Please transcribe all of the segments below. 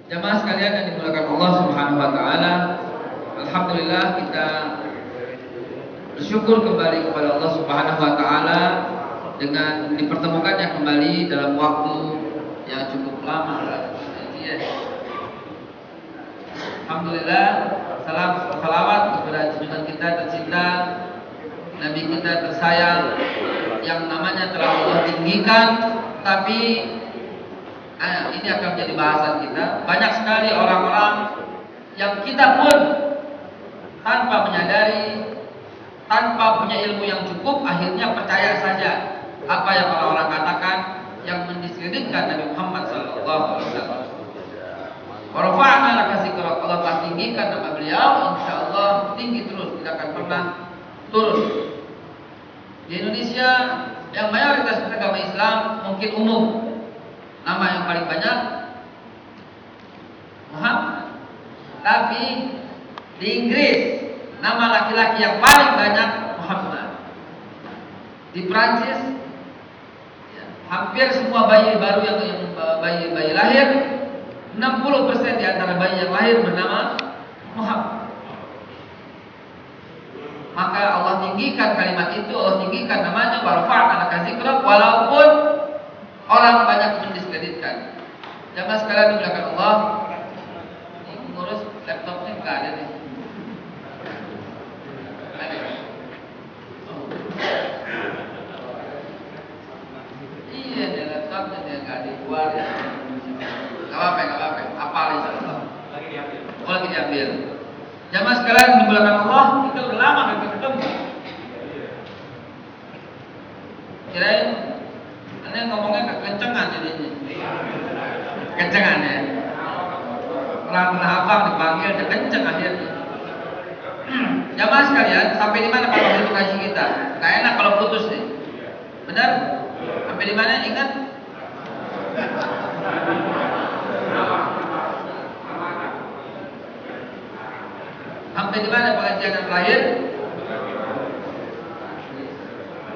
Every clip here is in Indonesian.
Jamaah sekalian yang dimuliakan Allah Subhanahu wa taala, alhamdulillah kita bersyukur kembali kepada Allah Subhanahu wa taala dengan dipertemukannya kembali dalam waktu yang cukup lama. Alhamdulillah, salawat kepada junjungan kita tercinta, Nabi kita tersayang yang namanya telah Allah tinggikan, tapi ini akan menjadi bahasan kita. Banyak sekali orang-orang yang kita pun tanpa menyadari, tanpa punya ilmu yang cukup, akhirnya percaya saja apa yang orang-orang katakan yang mendiskreditkan Nabi Muhammad SAW. Warafa'na laka dzikrak, Allah telah tinggikan nama beliau, insyaallah tinggi terus, tidak akan pernah turun. Di Indonesia yang mayoritas agama Islam mungkin umum, nama yang paling banyak Muhammad. Tapi di Inggris nama laki-laki yang paling banyak Muhammad. Di Prancis hampir semua bayi baru yang bayi lahir, 60% di antara bayi yang lahir bernama Muhammad. Maka Allah tinggikan kalimat itu, Allah tinggikan namanya, warfa'na laka dzikrak, walaupun orang banyak mendiskreditkan. Jamaah sekalian dimuliakan Allah, ini ngurus laptopnya enggak ada nih. Iya, ada laptopnya dia enggak dibuat ya. Enggak apa-apa, apal insyaallah. Lagi diambil. Jamaah sekalian dimuliakan Allah, kita udah lama enggak ketemu. Kirain aneh ngomongnya kekencengan jadinya. Kencengan ya. Orang abang dipanggil dia kenceng akhirnya. Jamaah sekalian, sampai di mana kalau itu kaji kita? Enggak enak kalau putus nih. Benar? Sampai di mana ingat? Sampai di mana pengajian yang terakhir?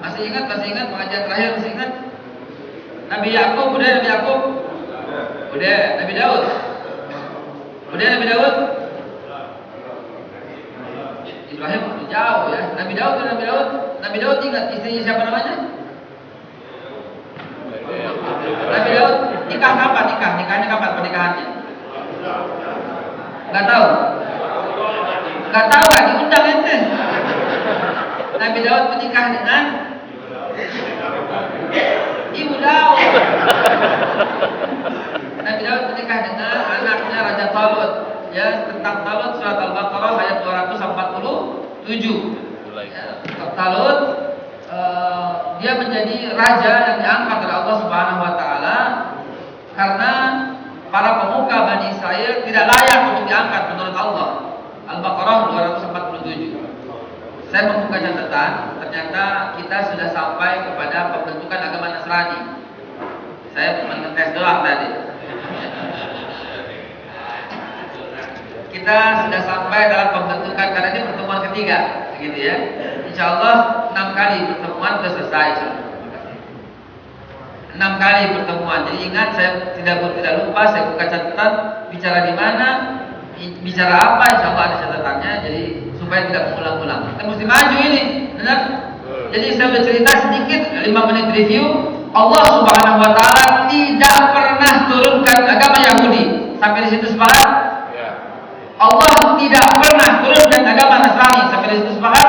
Masih ingat pengajian terakhir, masih ingat? Nabi Yakub, udah Nabi Yakub. Udah Nabi Daud. Udah Nabi Daud. Ibrahim lebih jauh ya. Nabi Daud, Nabi Daud. Nabi Daud ingat istrinya siapa namanya? Nabi Daud nikah kapan? Nikahnya kapan pernikahannya? Enggak tahu. Enggak tahu, enggak diundang ente. Nabi Daud menikah dengan Ibu Daud. Nabi Daud menikah dengan anaknya Raja Talut. Ya, tentang Talut surat Al-Baqarah ayat 247. Ya, Talut dia menjadi raja yang diangkat oleh Allah Subhanahu wa taala karena para pemuka Bani Israel tidak layak untuk diangkat menurut Allah. Al-Baqarah 247. Saya membuka catatan, ternyata kita sudah sampai kepada pembentukan agama Nasrani. Saya mengetes doang tadi. Kita sudah sampai dalam pembentukan, karena ini pertemuan ketiga, gitu ya. Insya Allah 6 kali pertemuan sudah selesai. 6 kali pertemuan. Jadi ingat, saya tidak lupa, saya buka catatan, bicara di mana, bicara apa, insya Allah ada catatannya. Jadi supaya tidak mengulang-ulang. Kita mesti maju ini, benar? Jadi saya sudah cerita sedikit, 5 menit review. Allah Subhanahu wa taala tidak pernah turunkan agama Yahudi. Sampai di situ sepakat? Allah tidak pernah turunkan agama Nasrani. Sampai di situ sepakat?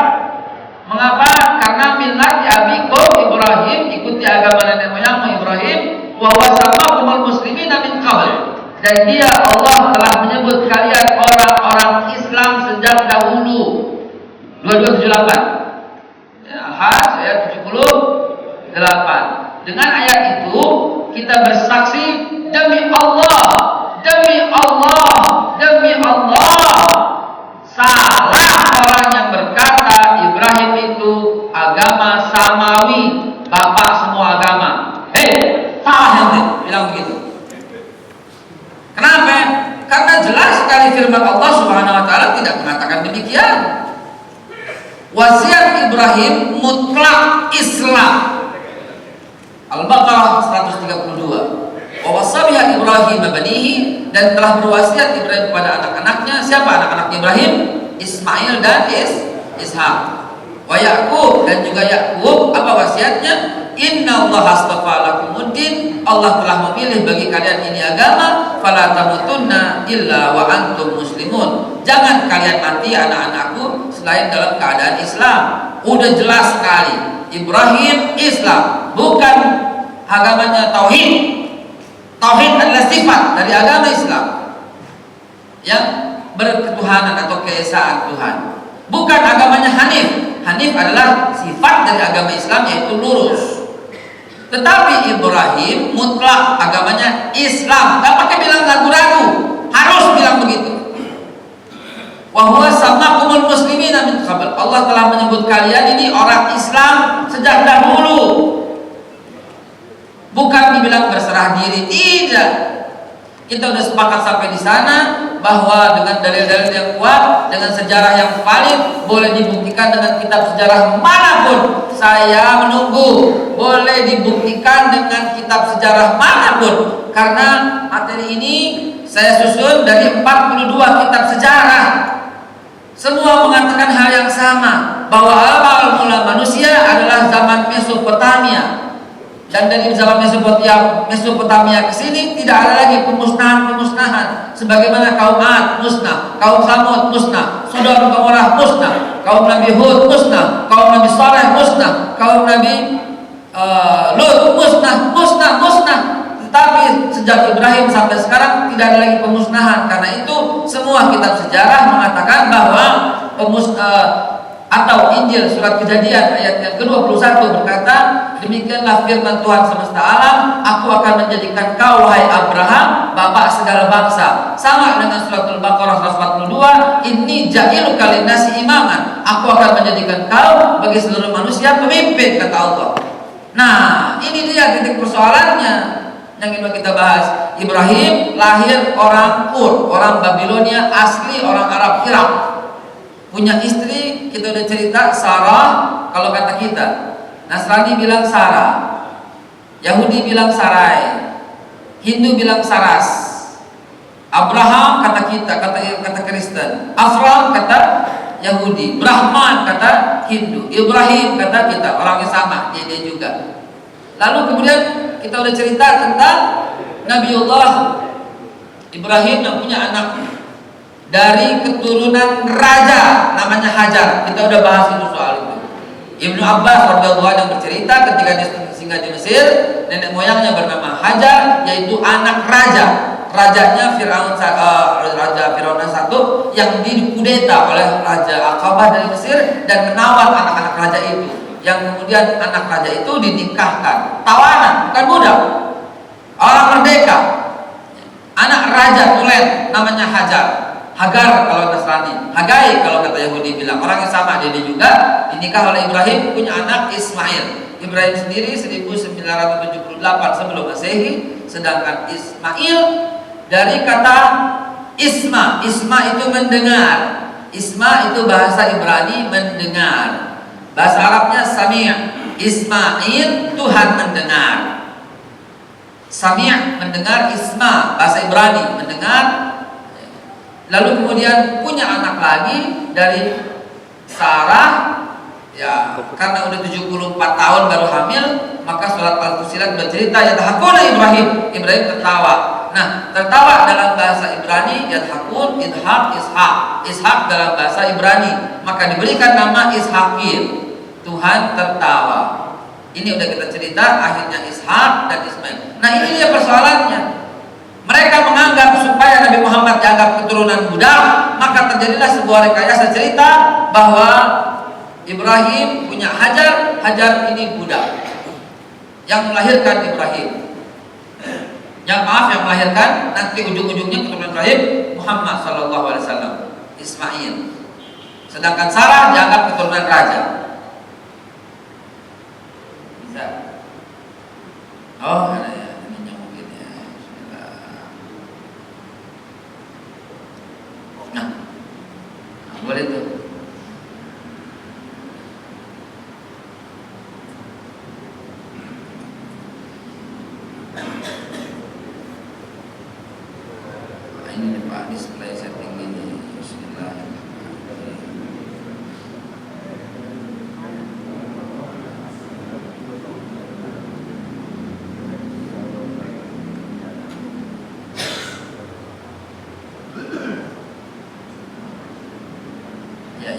Mengapa? Karena millat abikum Ibrahim, ikuti agama nenek moyangmu Ibrahim, wa huwa sammakumul muslimina min qabl. Dan dia, Allah telah menyebut kalian orang-orang Islam sejak dahulu. 2278 ya, Al-Hajj ayat 78. Dengan ayat itu kita bersaksi demi Allah, salah orang yang berkata Ibrahim itu agama samawi, bapak semua agama. Salah ente bilang begitu. Kenapa? Karena jelas sekali firman Allah Subhanahu wa taala tidak mengatakan demikian. Wasiat Ibrahim mutlak Islam. Al-Baqarah 132. Wa wassa biha Ibrahim banihi, dan telah berwasiat Ibrahim kepada anak-anaknya. Siapa anak-anak Ibrahim? Ismail dan Ishak. Wa Yaqub, dan juga Yaqub. Apa wasiatnya? Inna Allah astafa lakumuddin, Allah telah memilih bagi kalian ini agama, fala tamutunna illa wa antum muslimun. Jangan kalian mati anak-anakku selain dalam keadaan Islam. Udah jelas sekali, Ibrahim Islam, bukan agamanya tauhid. Tauhid adalah sifat dari agama Islam yang berketuhanan atau keesaan Tuhan. Bukan agamanya Hanif. Hanif adalah sifat dari agama Islam, yaitu lurus. Tetapi Ibrahim mutlak agamanya Islam. Gak pakai bilang ragu-ragu, harus bilang begitu. Wa huwa sammakumul muslimina min qabl. Allah telah menyebut kalian ini orang Islam sejak dahulu. Bukan dibilang berserah diri, tidak. Kita sudah sepakat sampai di sana bahwa dengan dalil-dalil yang kuat, dengan sejarah yang valid, boleh dibuktikan dengan kitab sejarah manapun. Saya menunggu, boleh dibuktikan dengan kitab sejarah manapun. Karena materi ini saya susun dari 42 kitab sejarah. Semua mengatakan hal yang sama, bahwa awal mula manusia adalah zaman Mesopotamia. Dan dari zaman Mesopotamia ke sini tidak ada lagi pemusnahan. Sebagaimana kaum Ad musnah, kaum Samud musnah, Sodom Gomorrah musnah, kaum Nabi Hud musnah, kaum Nabi Saleh musnah, kaum Nabi Lut musnah. Tetapi sejak Ibrahim sampai sekarang tidak ada lagi pemusnahan. Karena itu semua kitab sejarah mengatakan bahwa atau Injil surat Kejadian ayat yang ke-21 berkata, demikianlah firman Tuhan semesta alam, aku akan menjadikan kau wahai Abraham bapak segala bangsa. Sama dengan surat Al-Baqarah 142, inni ja'iluka linnasi imaman, aku akan menjadikan kau bagi seluruh manusia pemimpin, kata Allah. Nah, ini dia titik persoalannya yang ingin kita bahas. Ibrahim lahir orang Ur, orang Babilonia asli, orang Arab Irak. Punya istri, kita udah cerita, Sarah kalau kata kita. Nasrani bilang Sarah, Yahudi bilang Sarai, Hindu bilang Saras, Abraham kata kita, kata Kristen, Afram kata Yahudi, Brahman kata Hindu, Ibrahim kata kita, orangnya sama, dia juga. Lalu kemudian kita udah cerita tentang Nabiullah Ibrahim yang punya anak dari keturunan raja namanya Hajar. Kita udah bahas itu soal itu. Ibnu Abbas radhiyallahu anhu bercerita ketika dia singgah di Mesir, nenek moyangnya bernama Hajar, yaitu anak raja. Rajanya Firaun, Raja Firaun I yang dikudeta oleh Raja Aqabah dari Mesir dan menawan anak-anak raja itu. Yang kemudian anak raja itu dinikahkan, tawanan, bukan budak, orang merdeka. Anak raja tulen namanya Hajar. Hagar kalau Nasrani, Hagai kalau kata Yahudi bilang, orangnya sama, dia juga dinikah oleh Ibrahim, punya anak Ismail. Ibrahim sendiri 1978 sebelum Masehi, sedangkan Ismail dari kata Isma. Isma itu mendengar. Isma itu bahasa Ibrani mendengar. Bahasa Arabnya Sami'. Ismail Tuhan mendengar. Sami' mendengar, Isma bahasa Ibrani mendengar. Lalu kemudian punya anak lagi dari Sarah, ya karena udah 74 tahun baru hamil, maka surat Al-Fusilat bercerita yadhakuna Ibrahim tertawa. Nah, tertawa dalam bahasa Ibrani yadhakun, idhak, ishak dalam bahasa Ibrani, maka diberikan nama Ishaqil, Tuhan tertawa. Ini udah kita cerita, akhirnya Ishak dan Ismail. Nah, ini dia persoalannya. Mereka menganggap supaya Nabi Muhammad dianggap keturunan budak, maka terjadilah sebuah rekayasa cerita bahwa Ibrahim punya Hajar, Hajar ini budak yang melahirkan Ibrahim. Yang melahirkan nanti ujung-ujungnya keturunan Ibrahim Muhammad SAW, Ismail. Sedangkan Sarah dianggap keturunan raja. Bisa? Oh, ada ya. Boleh tuh. ini nih Pak, display setting ini. Bismillah. Ya.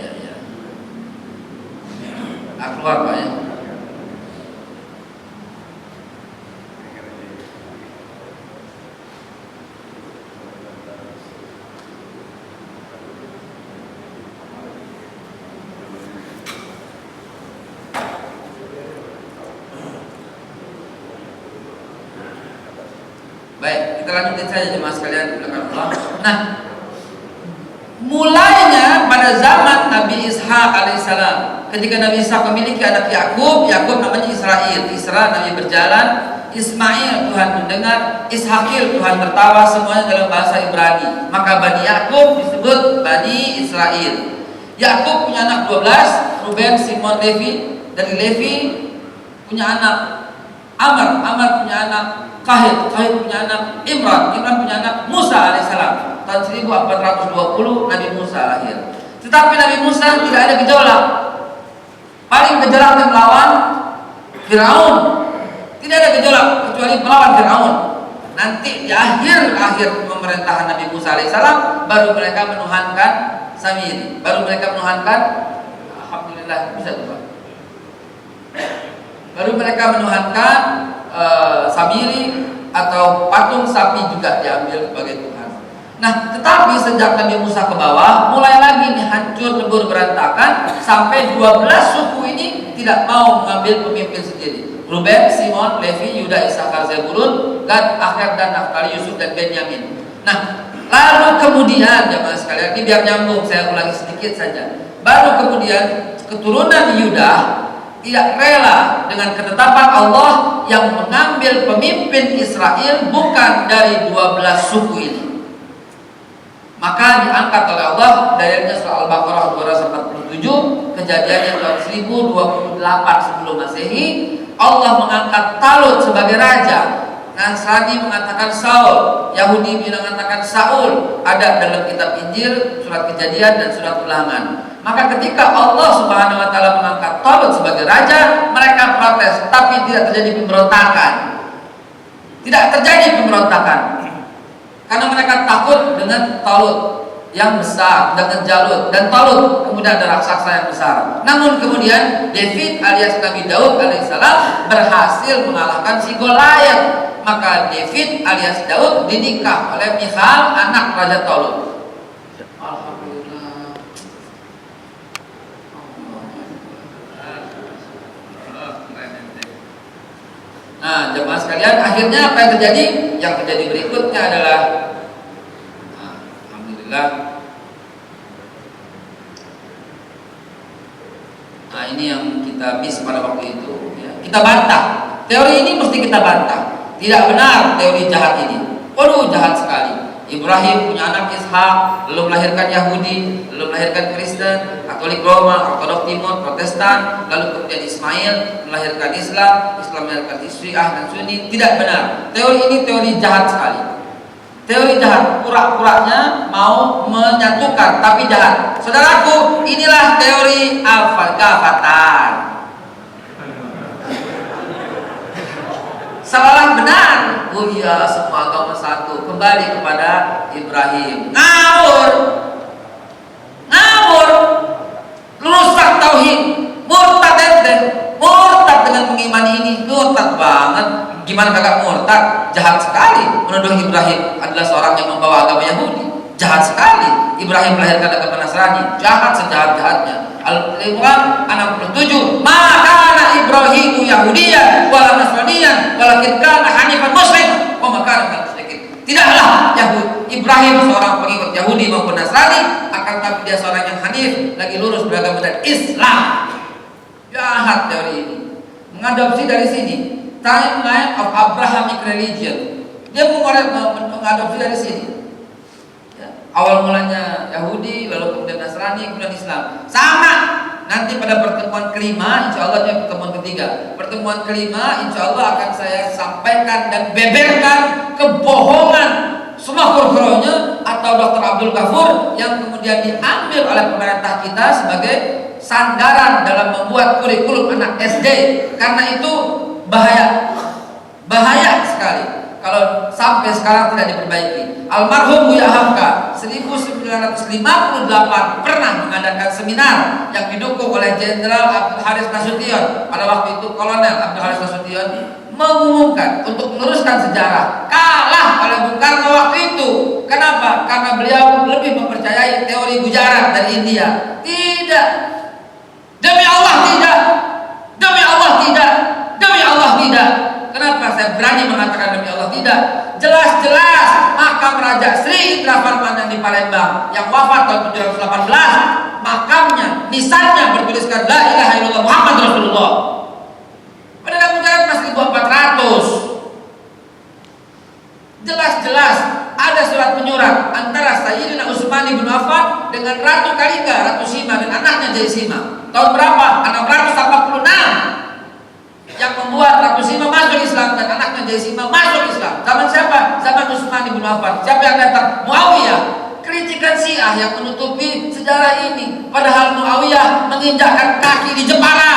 Keluar Pak ya. Baik, kita lanjutin saja jemaah sekalian. Nah, mulainya pada zaman Nabi Ishak alaihissalam. Ketika Nabi Ishak memiliki anak Yakub namanya Israel. Isra Nabi berjalan, Ismail Tuhan mendengar, Ishakil Tuhan tertawa, semuanya dalam bahasa Ibrani. Maka Bani Yakub disebut Bani Israel. Yakub punya anak 12, Ruben, Simon, Levi. Dari Levi punya anak Amr punya anak Kahit punya anak Imran punya anak Musa alaihissalam. Tahun 1420 Nabi Musa lahir. Tetapi Nabi Musa tidak ada gejolak. Paling gejolak dan melawan Firaun. Tidak ada gejolak kecuali melawan Firaun. Nanti di akhir pemerintahan Nabi Musa alaihissalam baru mereka menuhankan Samiri. Baru mereka menuhankan, alhamdulillah bisa tuh Pak. Baru mereka menuhankan Samiri atau patung sapi juga diambil sebagai Tuhan. Nah, tetapi sejak Nabi Musa ke bawah, mulai lagi nih hancur lebur berantakan sampai 12 suku ini tidak mau mengambil pemimpin sendiri. Ruben, Simon, Levi, Yuda, Isakar, Zebulun, Gad, Akhir dan Naftali, Yusuf dan Benyamin. Nah, lalu kemudian jemaah sekalian, ini biar nyambung, saya ulangi sedikit saja. Baru kemudian keturunan Yuda tidak rela dengan ketetapan Allah yang mengambil pemimpin Israel bukan dari 12 suku ini. Maka diangkat oleh Allah dari surah Al-Baqarah 247, kejadiannya tahun 1028 sebelum Masehi. Allah mengangkat Talut sebagai raja. Nasrani mengatakan Saul, Yahudi mengatakan Saul. Ada dalam kitab Injil, surat Kejadian dan surat Ulangan. Maka ketika Allah Subhanahu wa taala mengangkat Talut sebagai raja, mereka protes, tapi tidak terjadi pemberontakan. Tidak terjadi pemberontakan. Karena mereka takut dengan Talut yang besar, dengan Jalut dan Talut, kemudian ada raksasa yang besar. Namun kemudian David alias Nabi Daud alaihissalam berhasil mengalahkan si Goliat. Maka David alias Daud dinikah oleh Michal, anak Raja Talut. Alhamdulillah. Nah, jemaah sekalian, akhirnya apa yang terjadi? Yang terjadi berikutnya adalah alhamdulillah. Nah, ini yang kita miss pada waktu itu ya. Kita bantah. Teori ini mesti kita bantah. Tidak benar teori jahat ini. Waduh, jahat sekali. Ibrahim punya anak Ishak, lalu melahirkan Yahudi, lalu melahirkan Kristen, Katolik Roma, Ortodok Timur, Protestan, lalu kemudian Ismail melahirkan Islam, Islam melahirkan Syiah dan Sunni. Tidak benar. Teori ini teori jahat sekali. Teori jahat, pura-puranya mau menyatukan tapi jahat. Saudaraku, inilah teori Al-Fatah. Salah benar. Oh iya, semua agama satu. Kembali kepada Ibrahim. Ngawur. Rusak tauhid. Murtad ente. Murtad dengan mengimani ini. Murtad banget. Gimana kagak murtad? Jahat sekali menuduh Ibrahim adalah seorang yang membawa agama Yahudi. Jahat sekali. Ibrahim melahirkan agama Nasrani. Jahat sejahat-jahatnya. Al-Imran 67. Maka Ibrahim Yahudiyan wala Nasraniyan walakin kana hanifan muslim wa ma kana minal musyrikin. Tidaklah Ibrahim seorang pengikut Yahudi maupun Nasrani, akan tapi dia seorang yang hanif, lagi lurus beragama dari Islam. Jahat teori ini. Mengadopsi dari sini timeline of Abrahamic religion. Dia mengadopsi dari sini. Awal mulanya Yahudi, lalu kemudian Nasrani, kemudian Islam. Sama. Nanti pada pertemuan kelima, insya Allah itu pertemuan ketiga. Pertemuan kelima, insya Allah akan saya sampaikan dan beberkan kebohongan semua kor-kornya atau Dr. Abdul Ghafur yang kemudian diambil oleh pemerintah kita sebagai sandaran dalam membuat kurikulum anak SD. Karena itu bahaya sekali kalau sampai sekarang tidak diperbaiki. Almarhum Buya Hamka 1958 pernah mengadakan seminar yang didukung oleh Jenderal Abdul Haris Nasution. Pada waktu itu Kolonel Abdul Haris Nasution mengumumkan untuk meluruskan sejarah, kalah oleh Bung Karno waktu itu. Kenapa? Karena beliau lebih mempercayai teori Gujarat dari India. Tidak, demi Allah tidak, demi Allah tidak, demi Allah tidak. Kenapa saya berani mengatakan demi Allah tidak? Jelas-jelas makam Raja Sri Indra Farman di Palembang yang wafat tahun 718, makamnya, nisannya bertuliskan La ilaha illallah Muhammad Rasulullah. Padahal Gujarat masih 1400. Jelas-jelas ada surat menyurat antara Sayyidina Utsman bin Affan dengan Ratu Kalingga, Ratu Sima dan anaknya Jaisima. Tahun berapa? 646. Yang membuat Ratu Sima masuk Islam dan anaknya Jaisima masuk Islam. Zaman siapa? Zaman Utsman bin Affan. Siapa yang datang? Muawiyah. Kritikan Syiah yang menutupi sejarah ini. Padahal Muawiyah menginjakkan kaki di Jepara.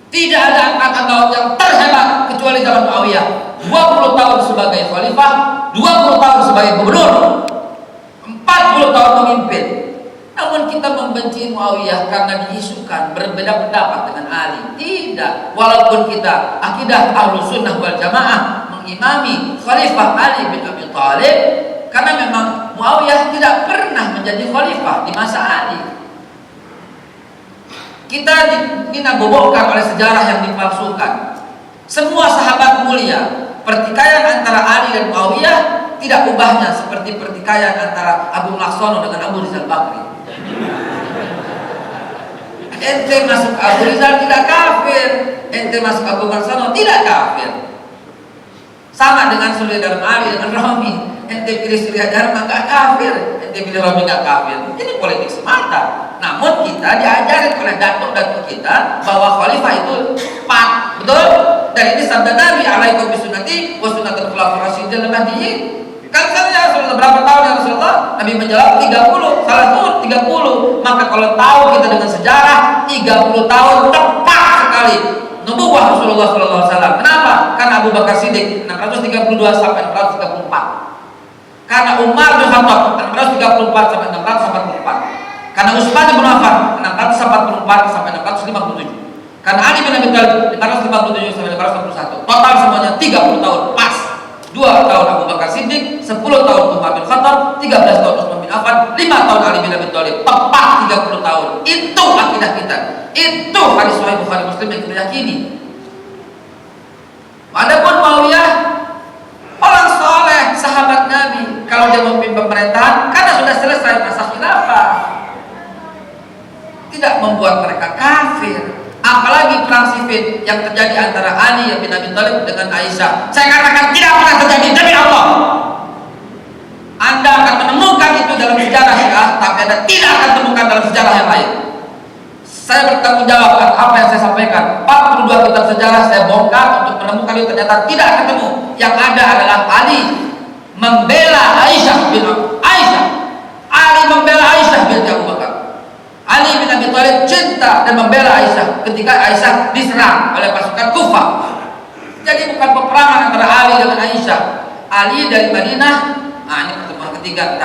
Tidak ada angkatan laut yang terhebat kecuali zaman Muawiyah. 20 tahun sebagai khalifah, 20 tahun sebagai gubernur, 40 tahun memimpin. Namun kita membenci Muawiyah karena diisukan berbeda pendapat dengan Ali. Tidak. Walaupun kita akidah Ahlus Sunnah wal Jamaah mengimami Khalifah Ali bin Abi Thalib, karena memang Muawiyah tidak pernah menjadi khalifah di masa Ali. Kita dinabobokan oleh sejarah yang dipalsukan. Semua sahabat mulia, pertikaian antara Ali dan Muawiyah tidak ubahnya seperti pertikaian antara Agung Laksono dengan Abu Rizal Bakri. Ente masuk Abu Rizal tidak kafir, ente masuk Agung Laksono tidak kafir. Sama dengan Suri Dharma Ali dengan Romi. Ente pilih Suri Dharma nggak kafir, ente pilih Romi nggak kafir. Ini politik semata. Namun kita diajarin oleh datuk-datuk kita bahwa khalifah itu 4, betul? Dan ini sabda Nabi, alaikum bisunnati wa sunnatul khulafaur rasyidin al-mahdiyyin. Kan saya Rasulullah berapa tahun ya Rasulullah? Nabi menjawab 30, salah tuh 30. Maka kalau tahu kita dengan sejarah 30 tahun tepat sekali nubuwah Rasulullah sallallahu alaihi wasallam. Kenapa? Karena Abu Bakar Siddiq 632 sampai 634. Karena Umar bin Khattab 634 sampai 644. Karena Utsman bin Affan 644 sampai 657. Karena Ali bin Abi Thalib 557 sampai 561. Total semuanya 30 tahun pas. 2 tahun Abu Bakar Siddiq, 10 tahun Umar bin Khattab, 13 tahun Utsman bin Affan, 5 tahun Ali bin Abi Thalib. Tepat 30 tahun. Itu akidah kita. Itu hadis sahih Bukhari Muslim yang kita yakini. Adapun Muawiyah orang soleh, sahabat Nabi, kalau dia memimpin pemerintahan karena sudah selesai masa khilafah, tidak membuat mereka kafir. Apalagi perang Siffin yang terjadi antara Ali bin Abi Thalib dengan Aisyah. Saya katakan tidak pernah terjadi demi Allah. Anda akan menemukan itu dalam sejarah Syiah, tapi Anda tidak akan temukan dalam sejarah yang lain. Saya bertanggung jawab atas apa yang saya sampaikan. 42 kitab sejarah saya bongkar untuk menemukan itu, ternyata tidak ketemu. Yang ada adalah Ali membela Aisyah bin Aisyah. Ali membela Aisyah bin Abu Bakar. Ali bin Abi Thalib cinta dan membela Aisyah ketika Aisyah diserang oleh pasukan Kufah. Jadi bukan peperangan antara Ali dengan Aisyah. Ali dari Madinah. Nah, ini pertemuan ketiga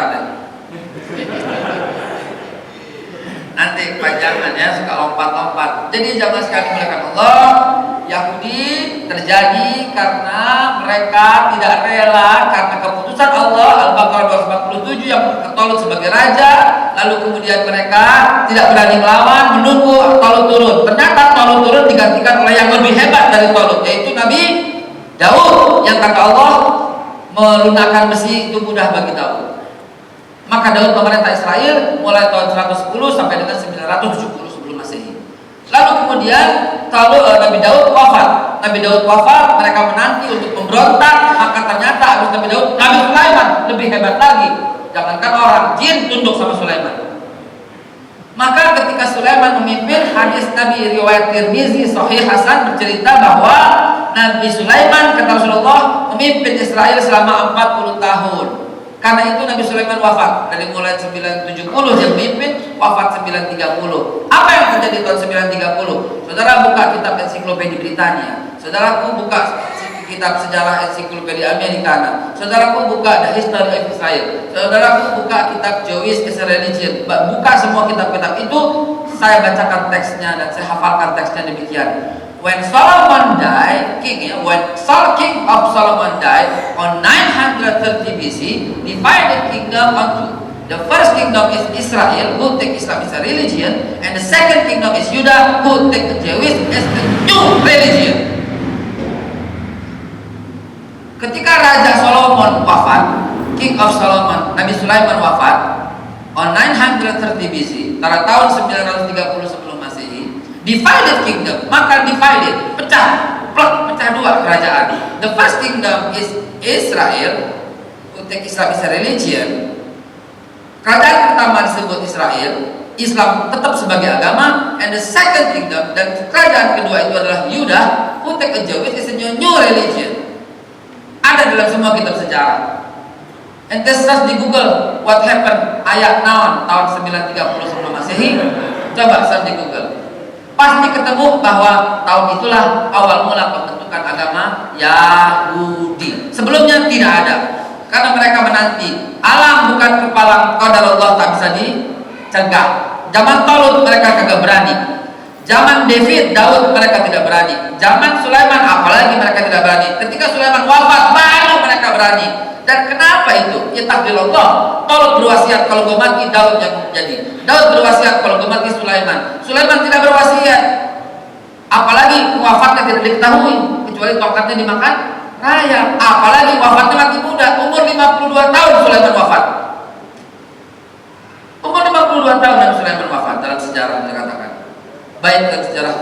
nanti panjangan ya, suka lompat-lompat. Jadi jangan sekali melakukan Allah. Yahudi terjadi karena mereka tidak rela karena keputusan Allah. Al-Baqarah 247 yang Talut sebagai raja, lalu kemudian mereka tidak berani melawan, menunggu Talut turun. Ternyata Talut turun digantikan oleh yang lebih hebat dari Talut, yaitu Nabi Daud, yang kata Allah melunakkan besi itu mudah bagi Daud. Maka Daud pemerintah Israel mulai tahun 110 sampai dengan 970 sebelum Masehi. Lalu kemudian Nabi Daud wafat. Nabi Daud wafat, mereka menanti untuk memberontak. Maka ternyata habis Nabi Daud, Nabi Sulaiman lebih hebat lagi. Jangankan orang, jin tunduk sama Sulaiman. Maka ketika Sulaiman memimpin, hadis Nabi riwayat Tirmizi Sahih Hasan bercerita bahwa Nabi Sulaiman kata Rasulullah memimpin Israel selama 40 tahun. Karena itu Nabi Sulaiman wafat. Dari mulai 970 dia memimpin, wafat 930. Apa yang terjadi tahun 930? Saudara buka kitab ensiklopedia Britania. Saudaraku buka kitab sejarah ensiklopedia Americana. Saudaraku buka The History of Israel. Saudaraku buka kitab Jewish as a Religion. Buka semua kitab-kitab itu, saya bacakan teksnya dan saya hafalkan teksnya demikian. When Solomon died, king of Solomon died on 930 BC, divided kingdom onto the first kingdom is Israel, who take Islam as a religion, and the second kingdom is Judah, who take the Jewish as a new religion. Ketika Raja Solomon wafat, King of Solomon, Nabi Sulaiman wafat on 930 BC, pada tahun 930 sebelum Masehi, divided kingdom, maka divided, pecah dua kerajaan. The first kingdom is Israel, who take Islam as a religion. Kerajaan pertama disebut Israel, Islam tetap sebagai agama, and the second kingdom, dan kerajaan kedua itu adalah Yudah, who take a Jewish as a new religion. Ada dalam semua kitab sejarah. Ente search di Google what happened ayat naon tahun 930 sebelum Masehi. Coba search di Google. Pasti ketemu bahwa tahun itulah awal mula pembentukan agama Yahudi. Sebelumnya tidak ada. Karena mereka menanti alam bukan kepala qadar Allah tak bisa dicegah. Zaman Talut mereka kagak berani. Zaman Daud mereka tidak berani. Zaman Sulaiman apalagi mereka tidak berani. Ketika Sulaiman wafat baru mereka berani. Dan kenapa itu? Ya takdir Allah. Talut berwasiat kalau gue mati Daud yang menjadi. Daud berwasiat kalau gue mati Sulaiman. Sulaiman tidak berwasiat. Apalagi wafatnya tidak diketahui kecuali tongkatnya dimakan raya. Apalagi wafatnya mati muda, umur 52 tahun Sulaiman wafat. Umur 52 tahun dan Sulaiman wafat dalam sejarah dikatakan. Baik dalam sejarah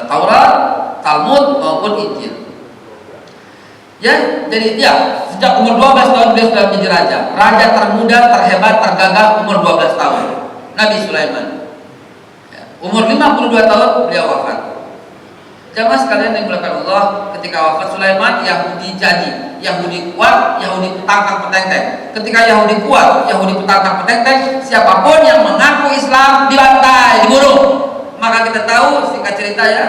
Taurat, Talmud maupun Injil. Ya, jadi sejak umur 12 tahun beliau sudah menjadi raja. Raja termuda, terhebat, tergagah umur 12 tahun. Nabi Sulaiman. Ya, umur 52 tahun beliau wafat. Jamaah sekalian yang dimuliakan Allah, ketika wafat Sulaiman, Yahudi jadi. Yahudi kuat, Yahudi petangkang petenteng. Ketika Yahudi kuat, Yahudi petangkang petenteng, siapapun yang mengaku Islam dibantai, dibunuh. Maka kita tahu, singkat cerita ya,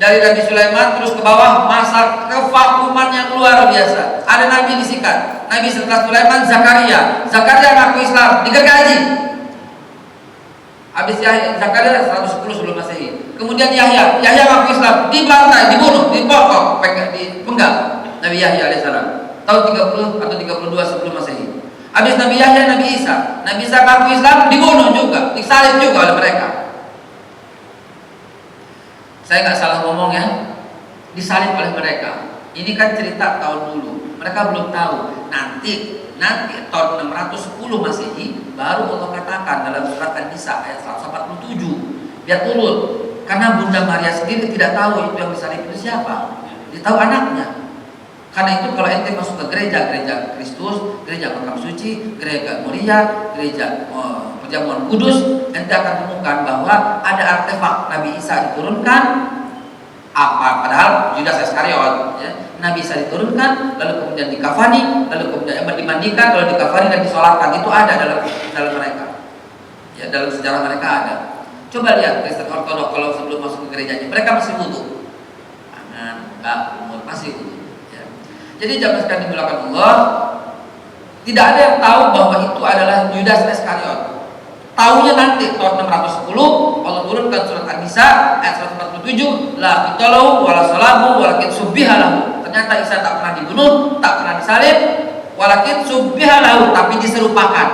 dari Nabi Sulaiman terus ke bawah masa kevakuman yang luar biasa. Ada nabi disikat. Nabi setelah Sulaiman Zakaria mengaku Islam, digergaji. Habis Zakaria 110 sebelum Masehi. Kemudian Yahya mengaku Islam, dibantai, dibunuh, dipotong, dipenggal. Nabi Yahya alaihissalam tahun 30 atau 32 sebelum Masehi. Habis Nabi Yahya, Nabi Isa mengaku Islam, dibunuh juga, disalib juga oleh mereka. Saya nggak salah ngomong ya, disalib oleh mereka. Ini kan cerita tahun dulu. Mereka belum tahu nanti tahun 610 Masehi baru Allah katakan dalam surat An-Nisa ayat 147. Biar urut. Karena Bunda Maria sendiri tidak tahu itu yang disalib itu siapa. Dia tahu anaknya. Karena itu kalau ente masuk ke gereja Kristus, gereja Makam Suci, gereja Moria, gereja Perjamuan Kudus, ente akan temukan bahwa ada artefak Nabi Isa diturunkan. Padahal Judas Iskariot, ya, Nabi Isa diturunkan, lalu kemudian dikafani, lalu kemudian dimandikan, lalu dikafani dan disolatkan. Itu ada dalam mereka. Ya, dalam sejarah mereka ada. Coba lihat Kristen Ortodok kalau sebelum masuk ke gerejanya, mereka masih wudu. Masih wudu. Jadi jangan sekali dimulakan Allah. Tidak ada yang tahu bahwa itu adalah Judas Iskariot. Tahunya nanti tahun 610 Allah turunkan surat An-Nisa ayat 147, la qitalahu wala salabu walakin subbihalahu. Ternyata Isa tak pernah dibunuh, tak pernah disalib, walakin subbihalahu, tapi diserupakan.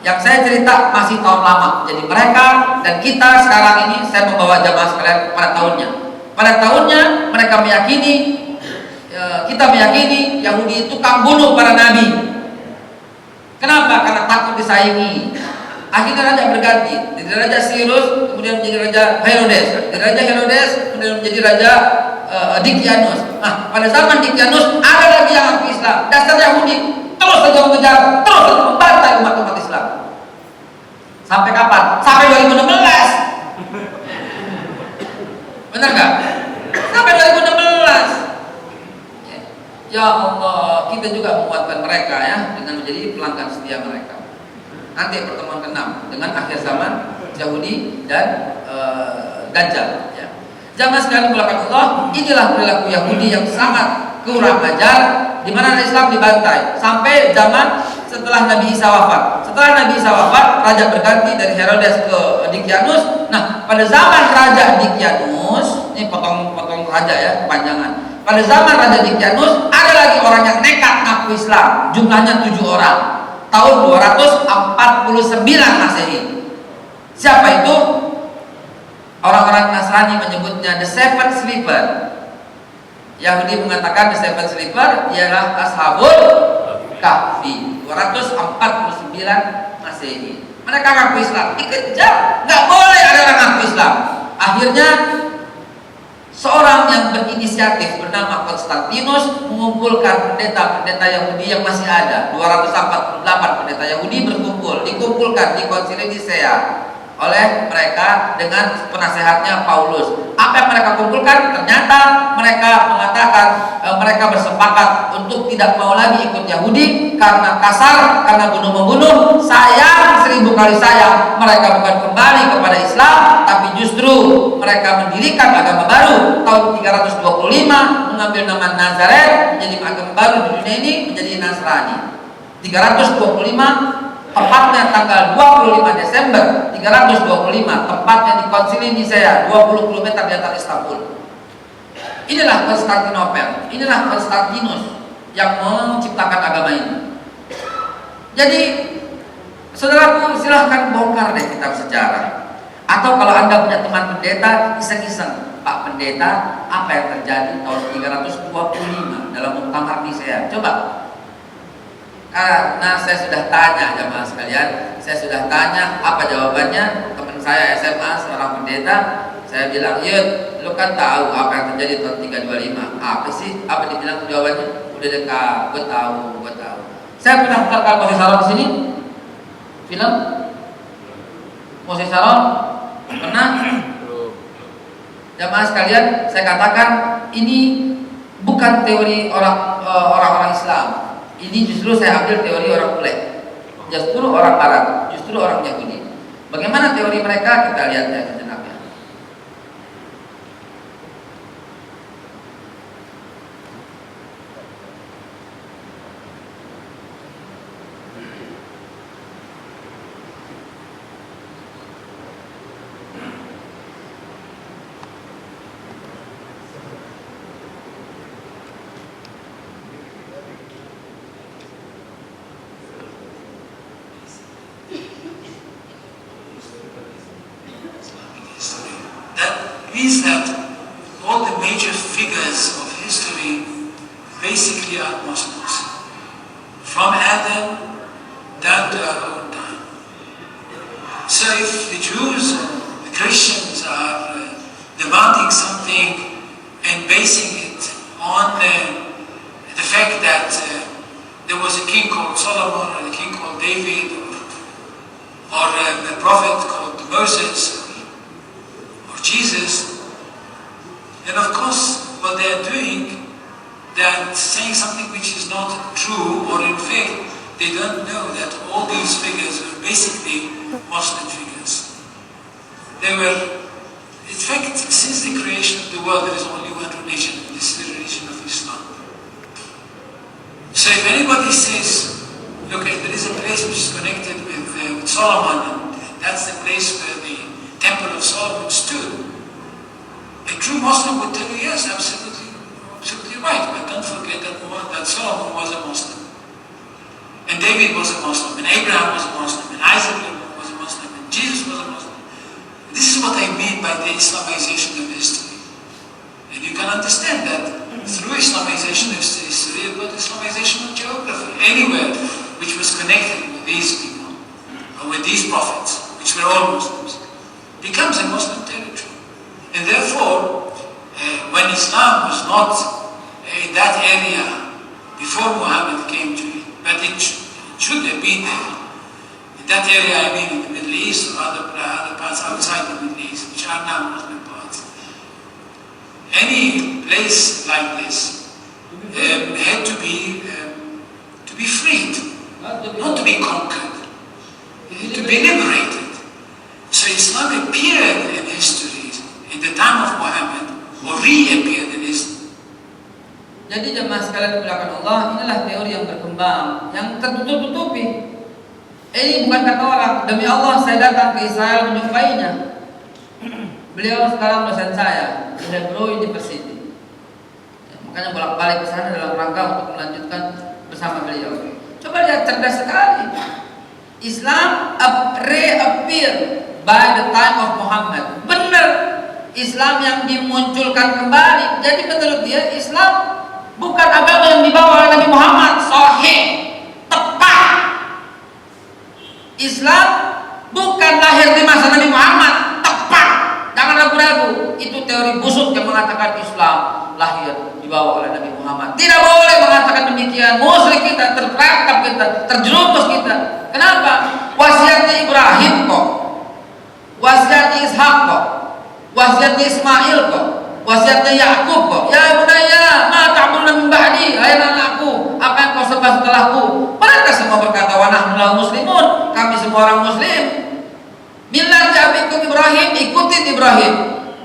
Yang saya cerita masih tahun lama. Jadi mereka dan kita sekarang ini, saya membawa jamaah sekalian pada tahunnya. Pada tahunnya mereka meyakini, kita meyakini Yahudi itu tukang bunuh para nabi. Kenapa? Karena takut disaingi. Akhirnya raja berganti. Dari Raja Cyrus kemudian menjadi Raja Herodes. Dari Raja Herodes kemudian menjadi Raja Dikianus. Nah, pada zaman Dikianus ada lagi yang ngaku Islam. Dasar Yahudi terus saja mengejar, terus saja membantai umat-umat Islam. Sampai kapan? Sampai 2016. Benar nggak? Sampai 2016. Ya Allah, kita kita juga menguatkan mereka ya dengan menjadi pelanggan setia mereka. Nanti pertemuan ke-6 dengan akhir zaman Yahudi dan Dajjal ya. Jamaah sekalian mulakan Allah, inilah perilaku Yahudi yang sangat kurang ajar, di mana Islam dibantai sampai zaman setelah Nabi Isa wafat. Setelah Nabi Isa wafat, raja berganti dari Herodes ke Dikianus. Nah, pada zaman Raja Dikianus, ini potong raja ya, kepanjangan. Pada zaman Raja Dikianus, ada lagi orang yang nekat ngaku Islam. Jumlahnya 7 orang. Tahun 249 Masehi. Siapa itu? Orang-orang Nasrani menyebutnya The Seven Sleeper. Yahudi mengatakan The Seven Sleeper ialah Ashabul Kahfi. 249 Masehi. Mereka ngaku Islam, dikejar, nggak boleh ada orang ngaku Islam. Akhirnya seorang yang berinisiatif bernama Konstantinus mengumpulkan pendeta-pendeta Yahudi yang masih ada. 248 pendeta Yahudi dikumpulkan di Konsili Nisea oleh mereka dengan penasehatnya Paulus. Apa yang mereka kumpulkan? Ternyata mereka mengatakan mereka bersepakat untuk tidak mau lagi ikut Yahudi karena kasar, karena bunuh-membunuh. Sayang, 1000 kali sayang, mereka bukan kembali kepada Islam, tapi justru mereka mendirikan agama baru tahun 325, mengambil nama Nazaret, menjadi agama baru di dunia ini, menjadi Nasrani. 325 tepatnya tanggal 25 Desember 325, tempatnya di Konsili Nisea, 20 km di atas Istanbul. Inilah Konstantinopel, inilah Konstantinus yang menciptakan agama ini. Jadi, saudaraku, silahkan bongkar deh kitab sejarah. Atau kalau Anda punya teman pendeta, iseng-iseng, Pak Pendeta, apa yang terjadi tahun 325 dalam Muktamar Nisea? Coba. Nah, saya sudah tanya jamaah sekalian, saya sudah tanya apa jawabannya. Teman saya SMA seorang pendeta, saya bilang, "Yud, lu kan tahu apa yang terjadi tahun 325. Apa sih? Apa dibilang jawabannya? Udah dekat, gue tahu. Saya pernah putarkan Moses Saron di sini. Film Moses Saron pernah? Jamaah sekalian, saya katakan ini bukan teori orang-orang Islam. Ini justru saya ambil teori orang bule, justru orang Arab, justru orang Yahudi. Bagaimana teori mereka? Kita lihat ya sejenak ya. Means that all the major figures of history basically are Muslims, from Adam down to our own time. So if the Jews and the Christians are demanding something and basing it on the fact that there was a king called Solomon or a king called David or a prophet called Moses, Jesus, then of course what they are doing, they are saying something which is not true, or in fact they don't know that all these figures were basically Muslim figures. They were, in fact, since the creation of the world there is only one religion, and this is the religion of Islam. So if anybody says, look, there is a place which is connected with Solomon, and that's the place where the Temple of Solomon stood, a true Muslim would tell you, yes, absolutely right, but don't forget that Solomon was a Muslim, and David was a Muslim, and Abraham was a Muslim, and Isaac was a Muslim, and Jesus was a Muslim. This is what I mean by the Islamization of history. And you can understand that through Islamization of history, but Islamization of geography, anywhere which was connected with these people, or with these prophets, which were all Muslims, becomes a Muslim territory. And therefore, when Islam was not in that area before Muhammad came to it, but it should have been there. In that area, I mean in the Middle East or other parts outside the Middle East, which are now Muslim parts. Any place like this had to be to be freed, not to be conquered, to be liberated. So Islam appeared in history in the time of Muhammad, or reappeared in history. Jadi jemaah sekalian dimuliakan Allah, inilah teori yang berkembang, yang tertutup-tutupi. Ini bukan kata orang. Demi Allah saya datang ke Israel menjumpainya. Beliau sekarang dosen saya di Hebrew University. Makanya bolak-balik ke sana dalam rangka untuk melanjutkan bersama beliau. Coba lihat, cerdas sekali. Islam reappear by the time of Muhammad. Benar, Islam yang dimunculkan kembali. Jadi menurut dia Islam bukan agama yang dibawa oleh Nabi Muhammad. Sahih, tepat. Islam bukan lahir di masa Nabi Muhammad. Tepat. Jangan ragu-ragu. Itu teori busuk yang mengatakan Islam lahir dibawa oleh Nabi Muhammad. Tidak boleh mengatakan demikian. Musyrik kita, terperangkap kita, terjerumus kita. Kenapa? Wasiatnya Ibrahim kok, wasiatnya Ishak kok, wasiatnya Ismail kok, wasiatnya Yakub kok. Ya bunaya, ma ta'buduna min ba'di, hai anakku, apa yang kau sembah setelahku? Mereka semua berkata, wa nahnu lahu muslimun, kami semua orang muslim. Millat abikum Ibrahim, ikutin Ibrahim,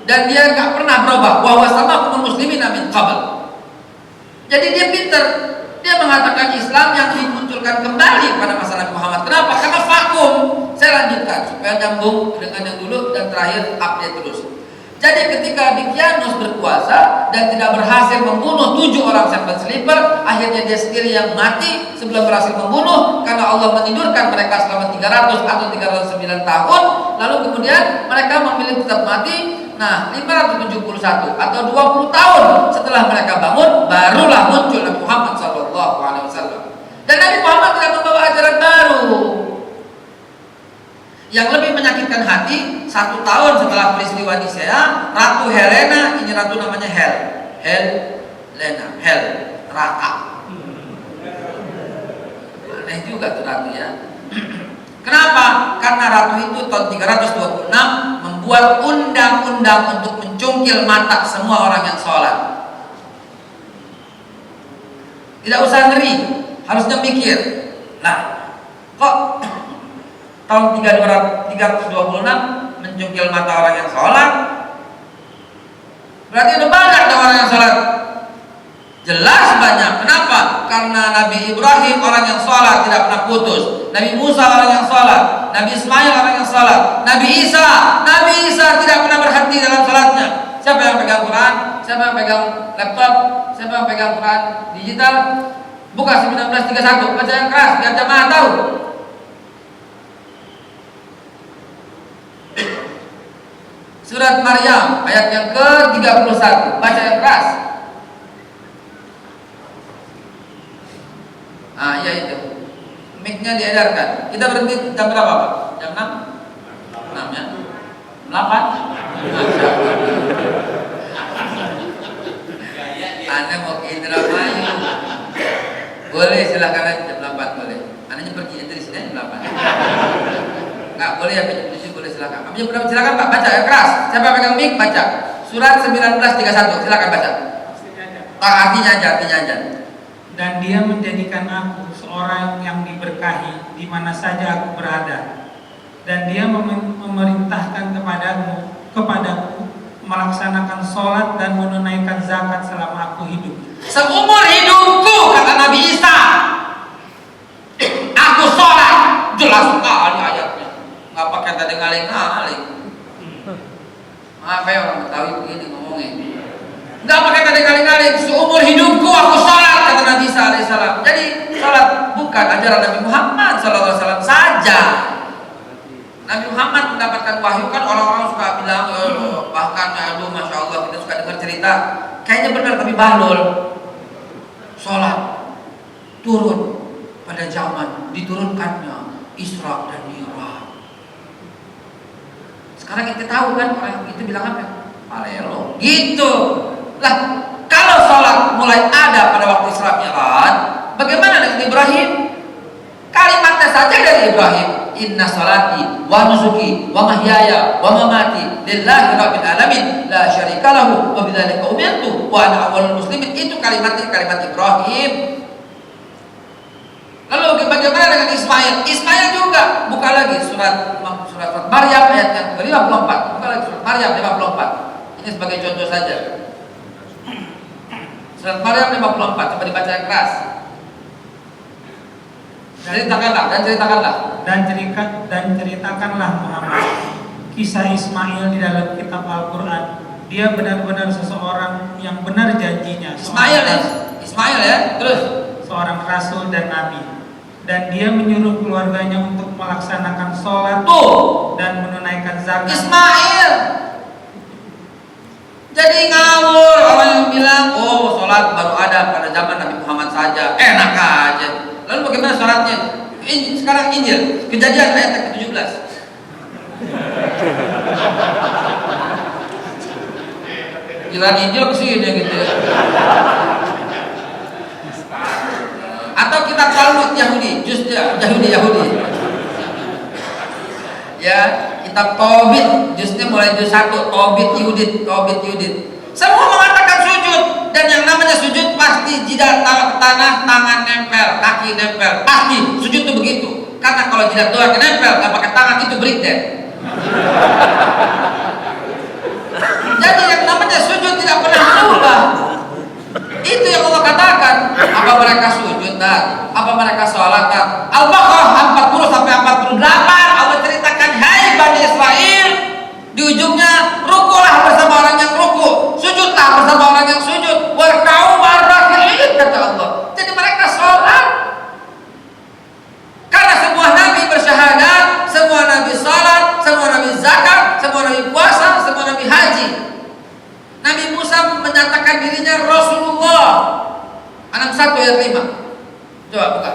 dan dia enggak pernah berubah. Wa huwa samakum muslimin min qabl. Jadi dia pintar. Dia mengatakan Islam yang dimunculkan kembali pada masa Nabi Muhammad. Kenapa? Karena vakum. Saya lanjutkan supaya nyambung dengan yang dulu dan terakhir update terus. Jadi ketika Dikianus berkuasa dan tidak berhasil membunuh 7 orang sahabat sleeper, akhirnya dia sendiri yang mati sebelum berhasil membunuh karena Allah menidurkan mereka selama 300 atau 309 tahun. Lalu kemudian mereka memilih tetap mati. Nah, 571 atau 20 tahun setelah mereka bangun, barulah muncul Nabi Muhammad SAW. Dan Nabi Muhammad tidak membawa ajaran baru. Yang lebih menyakitkan hati, 1 tahun setelah peristiwa Nisea, Ratu Helena, ini ratu namanya Helena, Raka. Aneh juga tuh ratu ya. Kenapa? Karena ratu itu tahun 326 membuat undang-undang untuk mencungkil mata semua orang yang sholat. Tidak usah ngeri, harusnya mikir. Lah, kok tahun 326 mencungkil mata orang yang sholat? Berarti ada banyak orang yang sholat. Jelas banyak. Kenapa? Karena Nabi Ibrahim orang yang sholat tidak pernah putus. Nabi Musa orang yang sholat. Nabi Ismail orang yang sholat. Nabi Isa tidak pernah berhenti dalam sholatnya. Siapa yang pegang Quran? Siapa yang pegang laptop? Siapa yang pegang Quran digital? Buka 1931, baca yang keras biar jamaah tahu. Surat Maryam ayat yang ke-31, baca yang keras. Ah, iya itu. Mic-nya diedarkan. Kita berhenti jam berapa, Pak? Jam 6? 6 ya? 8? Anda mau ke Indramayu? Boleh, silakan aja jam 8 boleh. Anda pergi dari sini jam 8. Enggak boleh ya, jam 7 boleh silakan. Jam berapa silakan Pak, baca yang keras. Siapa pegang mic baca. Surat 1931, silakan baca. Artinya aja. Dan dia menjadikan aku seorang yang diberkahi di mana saja aku berada. Dan dia memerintahkan kepadaku melaksanakan sholat dan menunaikan zakat selama aku hidup. Seumur hidupku, kata Nabi Isa, aku sholat. Jelas sekali ayatnya. Nggak pakai tadi ngaling-ngaling. Maaf ya orang Betawi begini ngomongnya. Nggak pakai tadi ngaling-ngaling. Seumur hidupku aku sholat, kata Nabi Isa alaihissalam. Jadi sholat bukan ajaran Nabi Muhammad SAW saja. Nabi Muhammad mendapatkan wahyu, kan orang-orang suka bilang, bahkan aduh masya Allah kita suka dengar cerita, kayaknya benar tapi bahlul. Sholat turun pada zaman diturunkannya Isra dan Mi'raj. Sekarang kita tahu kan orang itu bilang apa? Palelo. Gitu. Lah, kalau sholat mulai ada pada waktu Isra Mi'raj, bagaimana dengan Ibrahim? Kalimatnya saja dari Ibrahim. Inna salati wa nusuki wa mahyaya wa mamati lillahi rabbil alamin la syarika lahu wa bidzalika umirtu wa ana awwalul muslimin. Itu kalimat Ibrahim. Lalu bagaimana dengan Ismail? Ismail juga buka lagi surat Maryam ayat yang ke-54. Buka lagi surat Maryam 54. Ini sebagai contoh saja. Surat Maryam 54, coba dibaca yang keras. Ceritakanlah. Dan ceritakanlah Muhammad kisah Ismail di dalam kitab Al-Quran. Dia benar-benar seseorang yang benar janjinya. Ismail ya, terus seorang rasul dan nabi. Dan dia menyuruh keluarganya untuk melaksanakan sholat dan menunaikan zakat. Ismail. Jadi ngawur orang yang bilang, oh sholat baru ada pada zaman Nabi Muhammad saja. Enak aja. Lalu bagaimana sholatnya? Sekarang Injil, Kejadian ayat ke-17. Gila Injil kesini gitu ya. Atau kitab Talmud Yahudi, Yahudi. Ya, kitab Tobit, jusnya mulai juz 1, Tobit Yudit. Semua mengatakan sujud, dan yang namanya sujud pasti jidat taruh ke tanah, tangan nempel, kaki nempel, pasti sujud itu begitu. Karena kalau jidat doang nempel, nggak pakai tangan itu breakdance. Jadi yang namanya sujud tidak pernah berubah. Itu yang Allah katakan. Apa mereka sujud dan apa mereka sholat dan Al-Baqarah 40 sampai 48 Allah ceritakan, hai Bani Israel, di ujungnya rukulah bersama orang yang ruku, sujudlah bersama orang yang sujud, warka'u ma'ar-raki'in, kata Allah. Jadi mereka sholat. Karena semua nabi bersyahadat, semua nabi sholat, semua nabi zakat, semua nabi puasa, semua nabi haji. Nabi Musa menyatakan dirinya Rasulullah. 61 ayat 5. Coba buka.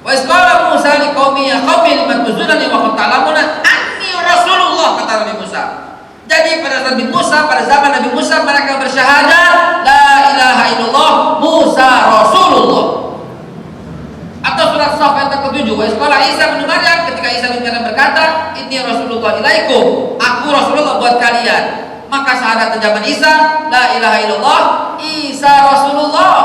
Wa isqala Musa liqaumi ya qaumi liman tuzunani wa qad ta'lamuna anni Rasulullah, kata Nabi Musa. Jadi pada zaman Nabi Musa mereka bersyahadat la ilaha illallah Musa Rasulullah. Atau surat Shaf ayat ke-7, wa isqala Isa bin Maryam, ketika Isa bin Maryam berkata, inni Rasulullah ilaikum, aku Rasulullah buat kalian. Maka syahadat zaman Isa, la ilaha illallah Isa Rasulullah.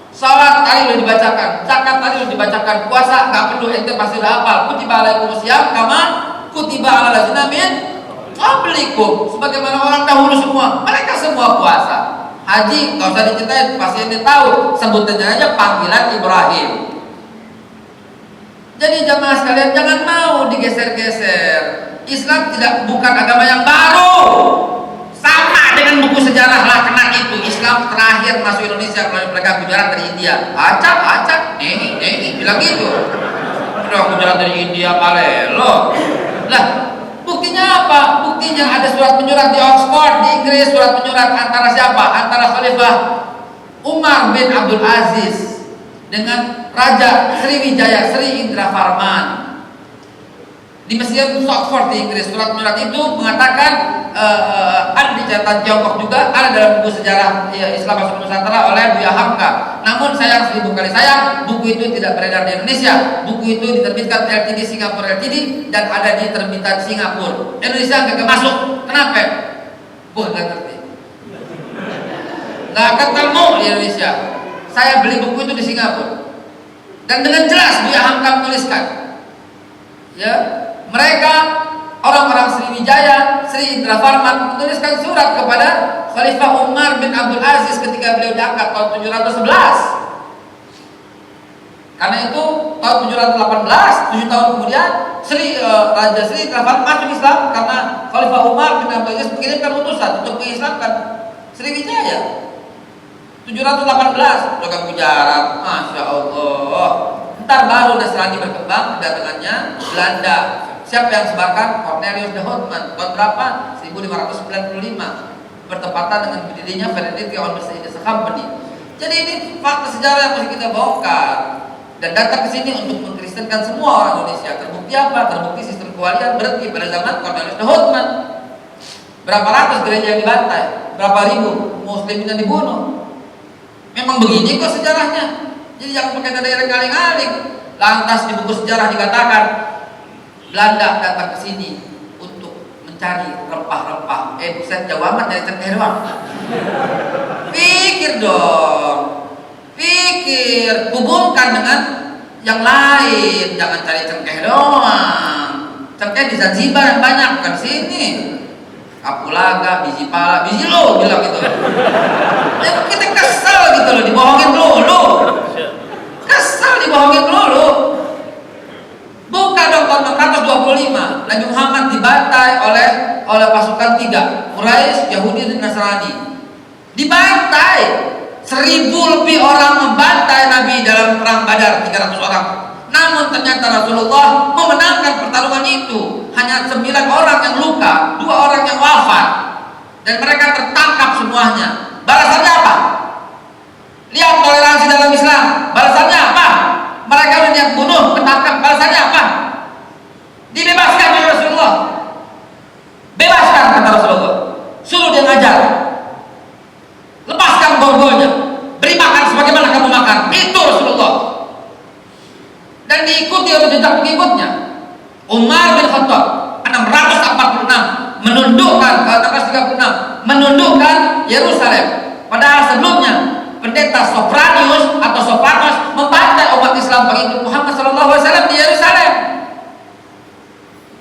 Salat tadi sudah dibacakan, zakat tadi sudah dibacakan, puasa nggak perlu, ente pasti udah hafal. Kutiba alaikumusiyam kama kutiba alal ladzina min qablikum, sebagaimana orang dahulu semua, mereka semua puasa. Haji nggak usah diceritain, pasti ente tahu, sebutannya aja panggilan Ibrahim. Jadi jamaah sekalian jangan mau digeser-geser. Islam bukan agama yang baru. Sama dengan buku sejarah lah kena itu. Islam terakhir masuk Indonesia kalau mereka Gujarat dari India. Acak, bilang gitu. Udah Gujarat dari India palelo. Lah, buktinya apa? Buktinya ada surat menyurat di Oxford, di Inggris, surat menyurat antara siapa? Antara Khalifah Umar bin Abdul Aziz dengan Raja Sriwijaya Sri Indra Farman. Di Mesir, Oxford di Inggris, surat menyurat itu mengatakan ada di catatan Tiongkok juga, ada dalam buku sejarah Islam masuk Nusantara oleh Buya Hamka. Namun sayang 1000 kali sayang, buku itu tidak beredar di Indonesia. Buku itu diterbitkan LTD Singapura LTD dan ada di terbitan Singapura. Indonesia nggak masuk. Kenapa? Nggak ngerti. Nggak ketemu di Indonesia. Saya beli buku itu di Singapura dan dengan jelas Buya Hamka menuliskan, ya, mereka orang-orang Sriwijaya, Sri Indra Farman menuliskan surat kepada Khalifah Umar bin Abdul Aziz ketika beliau diangkat tahun 711. Karena itu tahun 718, 7 tahun kemudian Raja Sri Indra Farman masuk Islam karena Khalifah Umar bin Abdul Aziz mengirimkan utusan untuk mengislamkan Sriwijaya. 718 Logam Gujarat, Masya Allah. Ntar baru Nasrani berkembang, kedatangannya Belanda. Siapa yang sebarkan? Cornelius de Houtman. Tahun berapa? 1595. Bertepatan dengan berdirinya Frederick University Company. Jadi ini fakta sejarah yang mesti kita bongkar dan datang ke sini untuk mengkristenkan semua orang Indonesia. Terbukti apa? Terbukti sistem kewalian berhenti pada zaman Cornelius de Houtman. Berapa ratus gereja yang dibantai? Berapa ribu muslimin yang dibunuh? Memang begini kok sejarahnya. Jadi jangan pakai dada yang ngaling-ngaling. Lantas di buku sejarah dikatakan Belanda datang ke sini untuk mencari rempah-rempah. Buset, jauh amat dari Cerkeruang. Pikir dong. Pikir, hubungkan dengan yang lain, jangan cari cengkeh doang. Cengkeh di Zanzibar yang banyak, bukan di sini. Kapulaga, biji pala, biji lo bilang gitu. Ya, kita kesel gitu loh, dibohongin dulu. Kesel dibohongin dulu. Buka dong tahun 625, Nabi Muhammad dibantai oleh pasukan 3, Quraisy, Yahudi dan Nasrani. Dibantai. 1000 lebih orang membantai Nabi dalam perang Badar, 300 orang. Namun ternyata Rasulullah memenangkan pertarungan itu. Hanya 9 orang yang luka, 2 orang yang wafat, dan mereka tertangkap semuanya. Balasannya apa? Lihat toleransi dalam Islam. Balasannya apa? Mereka udah niat bunuh, ketangkap. Balasannya apa? Dibebaskan oleh Rasulullah. Bebaskan, kata Rasulullah. Suruh dia ngajar. Lepaskan borgolnya. Beri makan sebagaimana kamu makan. Itu Rasulullah. Dan diikuti oleh jejak pengikutnya. Umar bin Khattab 646 menundukkan Yerusalem. Padahal sebelumnya pendeta Sophronius atau Sophanos membantai umat Islam pengikut Muhammad SAW di Yerusalem.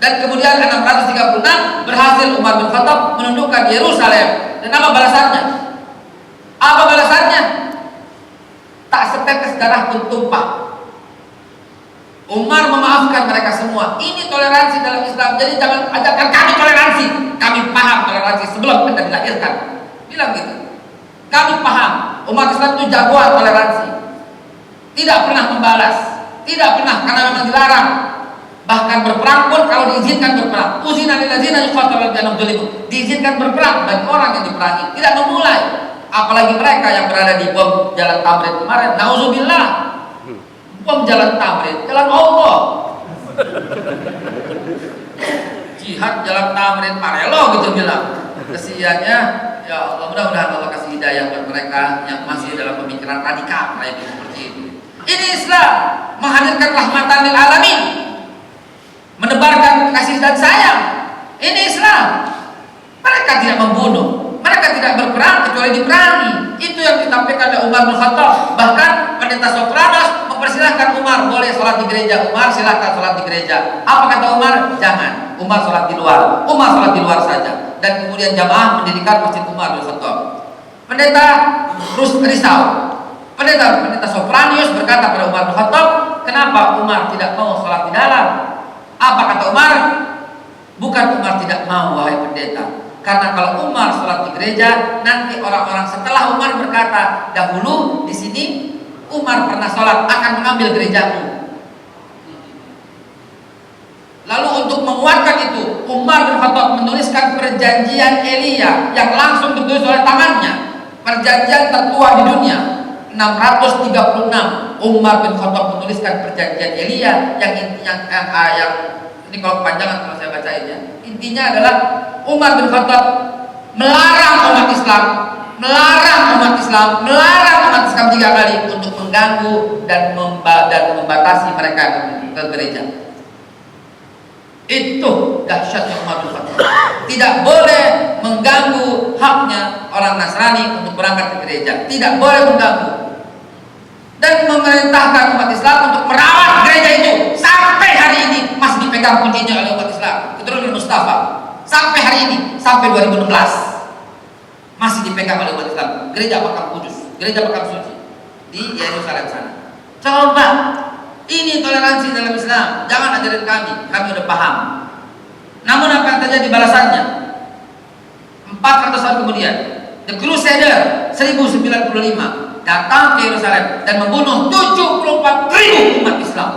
Dan kemudian 636 berhasil Umar bin Khattab menundukkan Yerusalem. Dan apa balasannya? Apa balasannya? Tak setetes darah pun tumpah. Umar memaafkan mereka semua. Ini toleransi dalam Islam. Jadi jangan ajarkan kami toleransi. Kami paham toleransi sebelum Anda dilahirkan. Bilang gitu. Kami paham. Umat Islam itu jagoan toleransi. Tidak pernah membalas. Tidak pernah, karena memang dilarang. Bahkan berperang pun kalau diizinkan berperang. Uzina lillazina yuqataluna bi annahum zulimu. Diizinkan berperang bagi orang yang diperangi. Tidak memulai. Apalagi mereka yang berada di bom Jalan Tamrin kemarin. Nauzubillah. Bom Jalan Tamrin, jalan Allah. Jihad Jalan Tamrin Parelo gitu bilang. Kesiannya, ya Allah, mudah-mudahan Allah kasih hidayah buat mereka yang masih dalam pemikiran radikal kayak seperti ini. Ini Islam menghadirkan rahmatan lil alamin, menebarkan kasih dan sayang. Ini Islam. Mereka tidak membunuh, mereka tidak berperang kecuali diperangi. Itu yang ditampilkan oleh Umar bin Khattab. Bahkan pendeta Sophronius mempersilahkan Umar boleh sholat di gereja. Umar silahkan sholat di gereja. Apa kata Umar? Jangan. Umar sholat di luar. Umar sholat di luar saja. Dan kemudian jamaah mendirikan masjid Umar bin Khattab. Pendeta terus risau. Pendeta Sophronius berkata pada Umar bin Khattab, kenapa Umar tidak mau sholat di dalam? Apa kata Umar? Bukan Umar tidak mau, wahai pendeta. Karena kalau Umar sholat di gereja, nanti orang-orang setelah Umar berkata, dahulu di sini Umar pernah sholat, akan mengambil gerejamu. Lalu untuk menguatkan itu, Umar bin Khattab menuliskan perjanjian Elia yang langsung ditulis oleh tangannya. Perjanjian tertua di dunia. 636 Umar bin Khattab menuliskan perjanjian Elia yang intinya yang ini kalau kepanjangan kalau saya bacain ya. Intinya adalah Umar bin Khattab melarang umat Islam, melarang umat Islam 3 kali untuk mengganggu dan membatasi mereka ke gereja. Itu dahsyatnya Umar bin Khattab. Tidak boleh mengganggu haknya orang Nasrani untuk berangkat ke gereja. Tidak boleh mengganggu. Dan memerintahkan umat Islam untuk merawat gereja itu sampai hari ini masih dipegang kuncinya oleh umat Islam. Keturunan Mustafa sampai hari ini, sampai 2016 masih dipegang oleh umat Islam. Gereja Makam Kudus, gereja Makam Suci di Yerusalem sana. Coba, ini toleransi dalam Islam. Jangan ajarin kami udah paham. Namun apa yang terjadi balasannya? 400 tahun kemudian, The Crusader 1095 datang ke Yerusalem dan membunuh 74.000 umat Islam.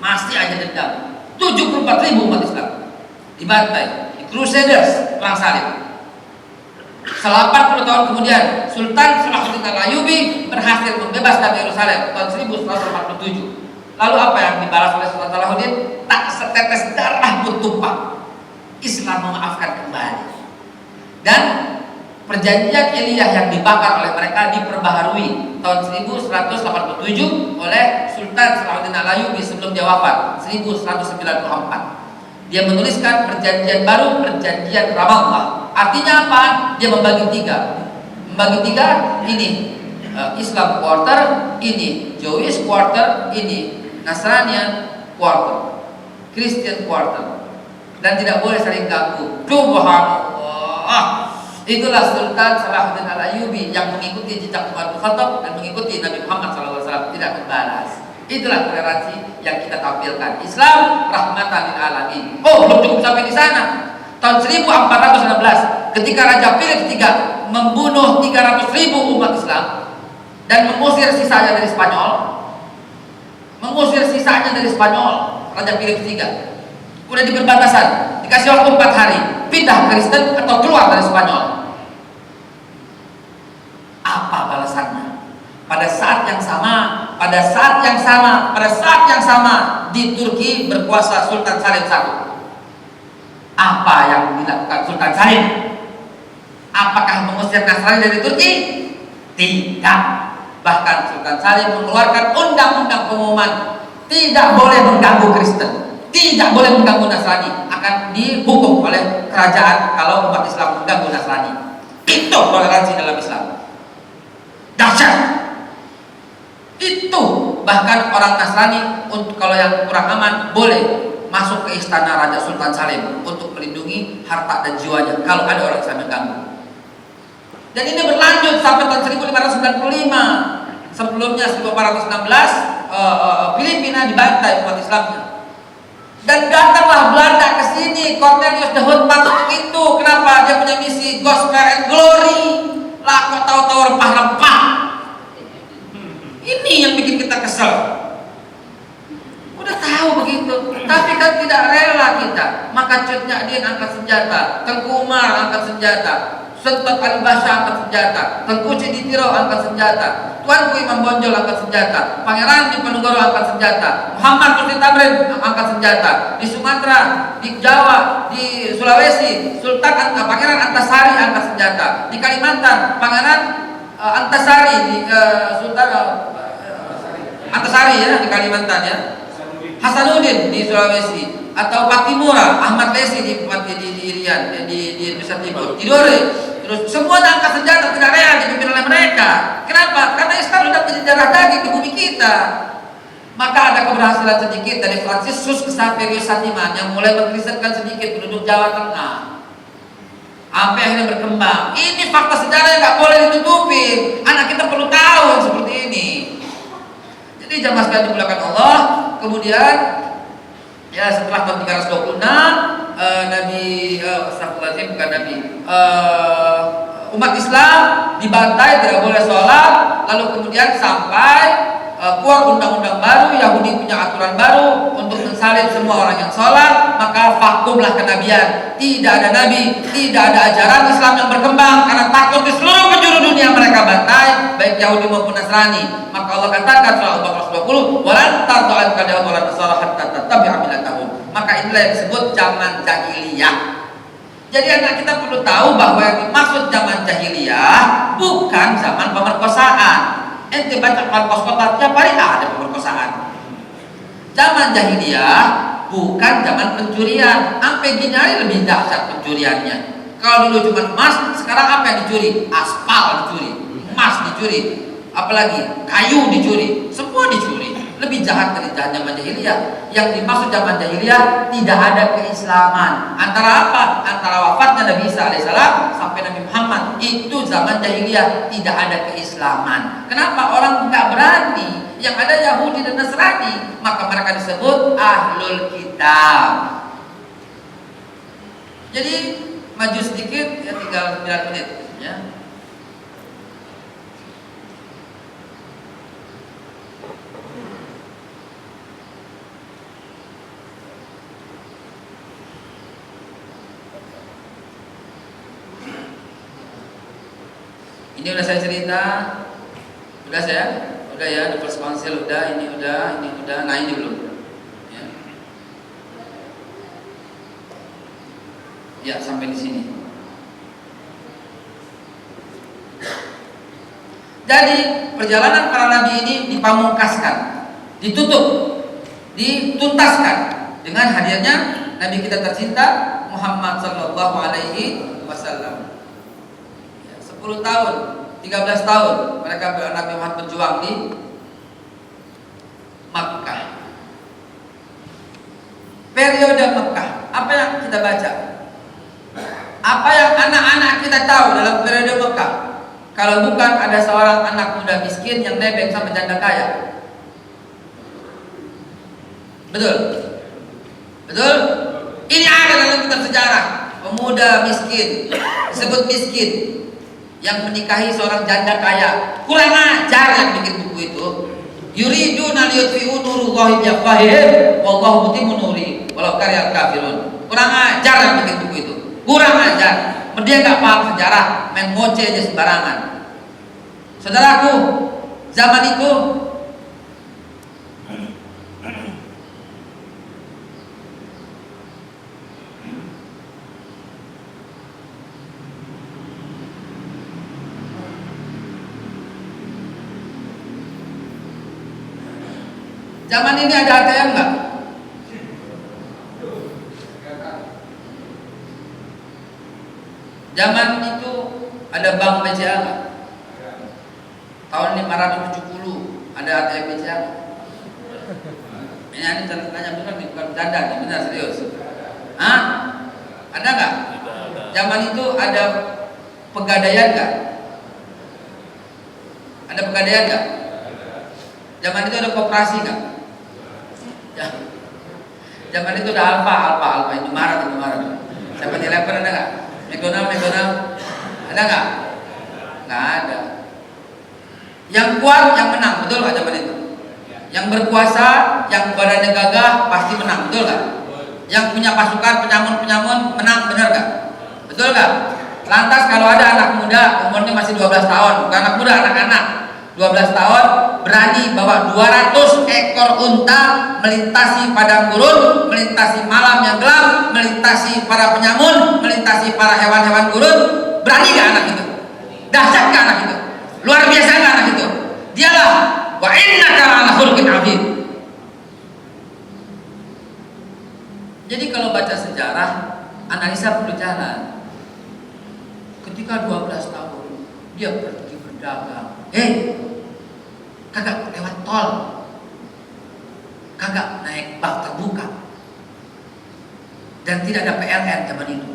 Masih aja dendam. 74.000 umat Islam dibantai di Crusaders, perang salib. 80 tahun kemudian Sultan Salahuddin Al-Ayyubi berhasil membebaskan Yerusalem tahun 1147. Lalu apa yang dibalas oleh Sultan Salahuddin? Tak setetes darah pun tumpah. Islam memaafkan kembali. Dan perjanjian Elia yang dibakar oleh mereka diperbaharui tahun 1187 oleh Sultan Salahuddin Al-Ayyubi sebelum dia wafat 1194. Dia menuliskan perjanjian baru, perjanjian Ramallah. Artinya apa? Dia membagi 3. Membagi 3 ini Islam quarter ini, Jewish quarter ini, Nasranian quarter, Christian quarter, dan tidak boleh saling ganggu. Subhanallah. Itulah Sultan Salahuddin Al-Ayyubi yang mengikuti jejak Umar bin Khattab dan mengikuti Nabi Muhammad SAW, tidak membalas. Itulah toleransi yang kita tampilkan. Islam rahmatan lil alamin. Oh, belum cukup sampai di sana. Tahun 1416, ketika Raja Philip III membunuh 300.000 umat Islam dan mengusir sisanya dari Spanyol, Raja Philip III udah di perbatasan, dikasih waktu 4 hari, pindah Kristen atau keluar dari Spanyol. Apa balasannya? Pada saat yang sama di Turki berkuasa Sultan Salim I. Apa yang dilakukan Sultan Salim? Apakah mengusir Nasrani dari Turki? Tidak. Bahkan Sultan Salim mengeluarkan undang-undang pengumuman tidak boleh mengganggu Kristen, tidak boleh mengganggu Nasrani, akan dihukum oleh kerajaan kalau umat Islam mengganggu Nasrani. Itu toleransi dalam Islam. Dahsyat. Itu bahkan orang Nasrani untuk kalau yang kurang aman boleh masuk ke istana Raja Sultan Salim untuk melindungi harta dan jiwanya kalau ada orang Islam yang ganggu. Dan ini berlanjut sampai tahun 1595. Sebelumnya 1416 Filipina dibantai umat Islamnya. Dan datanglah Belanda ke sini, Cornelius de Houtman untuk itu. Kenapa? Dia punya misi gospel and glory. Lah kok tahu-tahu rempah-rempah. Ini yang bikin kita kesel. Udah tahu begitu, tapi kan tidak rela kita. Maka Cut Nyak angkat senjata, Tengku Umar angkat senjata, Sentot Ali Basha angkat senjata, Tengku Ciditiro angkat senjata, Tuanku Imam Bonjol angkat senjata, Pangeran Diponegoro angkat senjata, Muhammad Sultan Tamrin angkat senjata. Di Sumatera, di Jawa, di Sulawesi, Pangeran Antasari angkat senjata. Di Kalimantan, Pangeran Antasari, di Sultan Antasari ya di Kalimantan ya. Hasanuddin di Sulawesi, atau Patimura, Ahmad Lesi di Irian, di Nusa Timur, di Dore. Terus semua angkat senjata tidak rela dipimpin oleh mereka. Kenapa? Karena Islam sudah menjadi darah daging di bumi kita. Maka ada keberhasilan sedikit dari Fransiskus Xaverius Satiman yang mulai mengkristenkan sedikit penduduk Jawa Tengah. Sampai akhirnya berkembang. Ini fakta sejarah yang nggak boleh ditutupin. Anak kita perlu tahu yang seperti ini. Jadi jamaah sekalian dimuliakan Allah. Kemudian ya setelah tahun 326 umat Islam dibantai, tidak boleh sholat. Lalu kemudian sampai keluar undang-undang baru, Yahudi punya aturan baru untuk mensalib semua orang yang sholat. Maka vakumlah kenabian, tidak ada nabi, tidak ada ajaran Islam yang berkembang karena takut di seluruh penjuru dunia mereka bantai, baik Yahudi maupun Nasrani. Maka Allah katakan surah Al-Baqarah 20, walan tardu'an kadal walan nasara hatta tattabi'a millatahum. Maka inilah yang disebut zaman jahiliyah. Jadi anak kita perlu tahu bahwa yang dimaksud zaman jahiliyah bukan zaman pemerkosaan. Ente baca Al-Qasqalah tiap hari ada pemerkosaan. Zaman jahiliyah bukan zaman pencurian. Sampai gini hari lebih dahsyat pencuriannya. Kalau dulu cuma emas, sekarang apa yang dicuri? Aspal dicuri, emas dicuri, apalagi kayu dicuri, semua dicuri. Lebih jahat dari zaman jahiliyah. Yang dimaksud zaman jahiliyah tidak ada keislaman. Antara apa? Antara wafatnya Nabi Isa alaihissalam sampai Nabi Muhammad, itu zaman jahiliyah, tidak ada keislaman. Kenapa? Orang nggak berani. Yang ada Yahudi dan Nasrani, maka mereka disebut ahlul kitab. Jadi maju sedikit ya, tinggal 9 menit ya. Ini udah saya cerita, udah saya, udah ya, the first council udah, ini udah, nah ini belum. Ya, ya sampai di sini. Jadi perjalanan para nabi ini dipamungkaskan, ditutup, dituntaskan dengan hadirnya Nabi kita tercinta Muhammad sallallahu alaihi wasallam. 10 tahun 13 tahun mereka Nabi Muhammad berjuang di Makkah. Periode Makkah, apa yang kita baca? Apa yang anak-anak kita tahu dalam periode Makkah? Kalau bukan ada seorang anak muda miskin yang nebeng sama janda kaya. Betul? Betul? Ini ada dalam kitab sejarah. Pemuda miskin, disebut miskin, yang menikahi seorang janda kaya. Kurang ajar yang bikin buku itu. Yuriduna liyutfi'u nurullahi biafwahihim wallahu mutimmu nuri walau karihal kafirun. Kurang ajar yang bikin buku itu. Kurang ajar. Dia nggak paham sejarah, main ngoceh aja sembarangan. Saudaraku, zaman itu ada ATM nggak? Zaman itu ada bank BCA nggak? Tahun 570 ada ATM BCA nggak? Ini tanya benar nih, bukan bercanda nih, benar serius. Hah? Ada nggak? Zaman itu ada pegadaian nggak? Ada pegadaian nggak? Zaman itu ada koperasi nggak? Ya. Zaman itu ada Alfa, Indomaret. Siapa di leper ada nggak? McDonald, ada nggak? Nggak ada. Yang kuat yang menang, betul nggak zaman itu? Yang berkuasa, yang badannya gagah pasti menang, betul nggak? Yang punya pasukan penyamun menang, benar nggak? Betul nggak? Lantas kalau ada anak muda umurnya masih 12 tahun, bukan anak muda, anak-anak 12 tahun berani bawa 200 ekor unta melintasi padang gurun, melintasi malam yang gelap, melintasi para penyamun, melintasi para hewan-hewan gurun, berani gak anak itu? Dahsyat gak anak itu? Luar biasa gak anak itu? Dialah wa innaka ala khuluqin adzim. Jadi kalau baca sejarah, analisa perlu jalan. Ketika 12 tahun dia pergi berdagang, kagak lewat tol, kagak naik bak terbuka, dan tidak ada PLN zaman itu.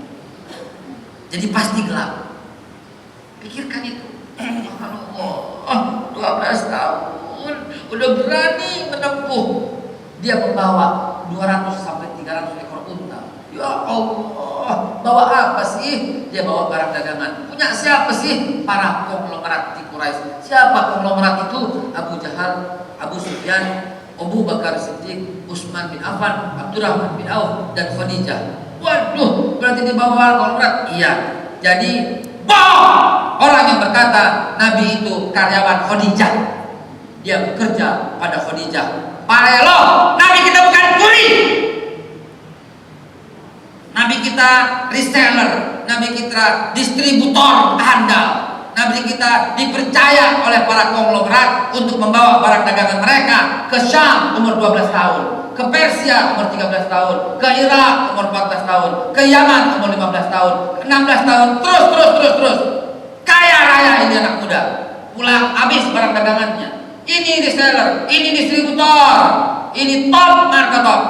Jadi pasti gelap. Pikirkan itu. Allah, 12 tahun udah berani menempuh. Dia membawa 200 sampai 300 ekor unta. Ya Allah, bawa apa sih? Dia bawa barang dagangan. Punya siapa sih? Para konglomerat di Quraisy. Siapa konglomerat itu? Abu Jahal, Abu Sufyan, Abu Bakar Siddiq, Utsman bin Affan, Abdurrahman bin Auf, dan Khadijah. Waduh, berarti dia bawa konglomerat? Iya. Jadi bohong orang yang berkata Nabi itu karyawan Khadijah. Dia bekerja pada Khadijah. Parelo, Nabi kita bukan kuri. Nabi kita reseller, Nabi kita distributor handal, Nabi kita dipercaya oleh para konglomerat untuk membawa barang dagangan mereka ke Syam umur 12 tahun, ke Persia umur 13 tahun, ke Irak umur 14 tahun, ke Yaman umur 15 tahun, 16 tahun, terus. Kaya raya ini anak muda, pulang habis barang dagangannya. Ini reseller, ini distributor, ini top market top.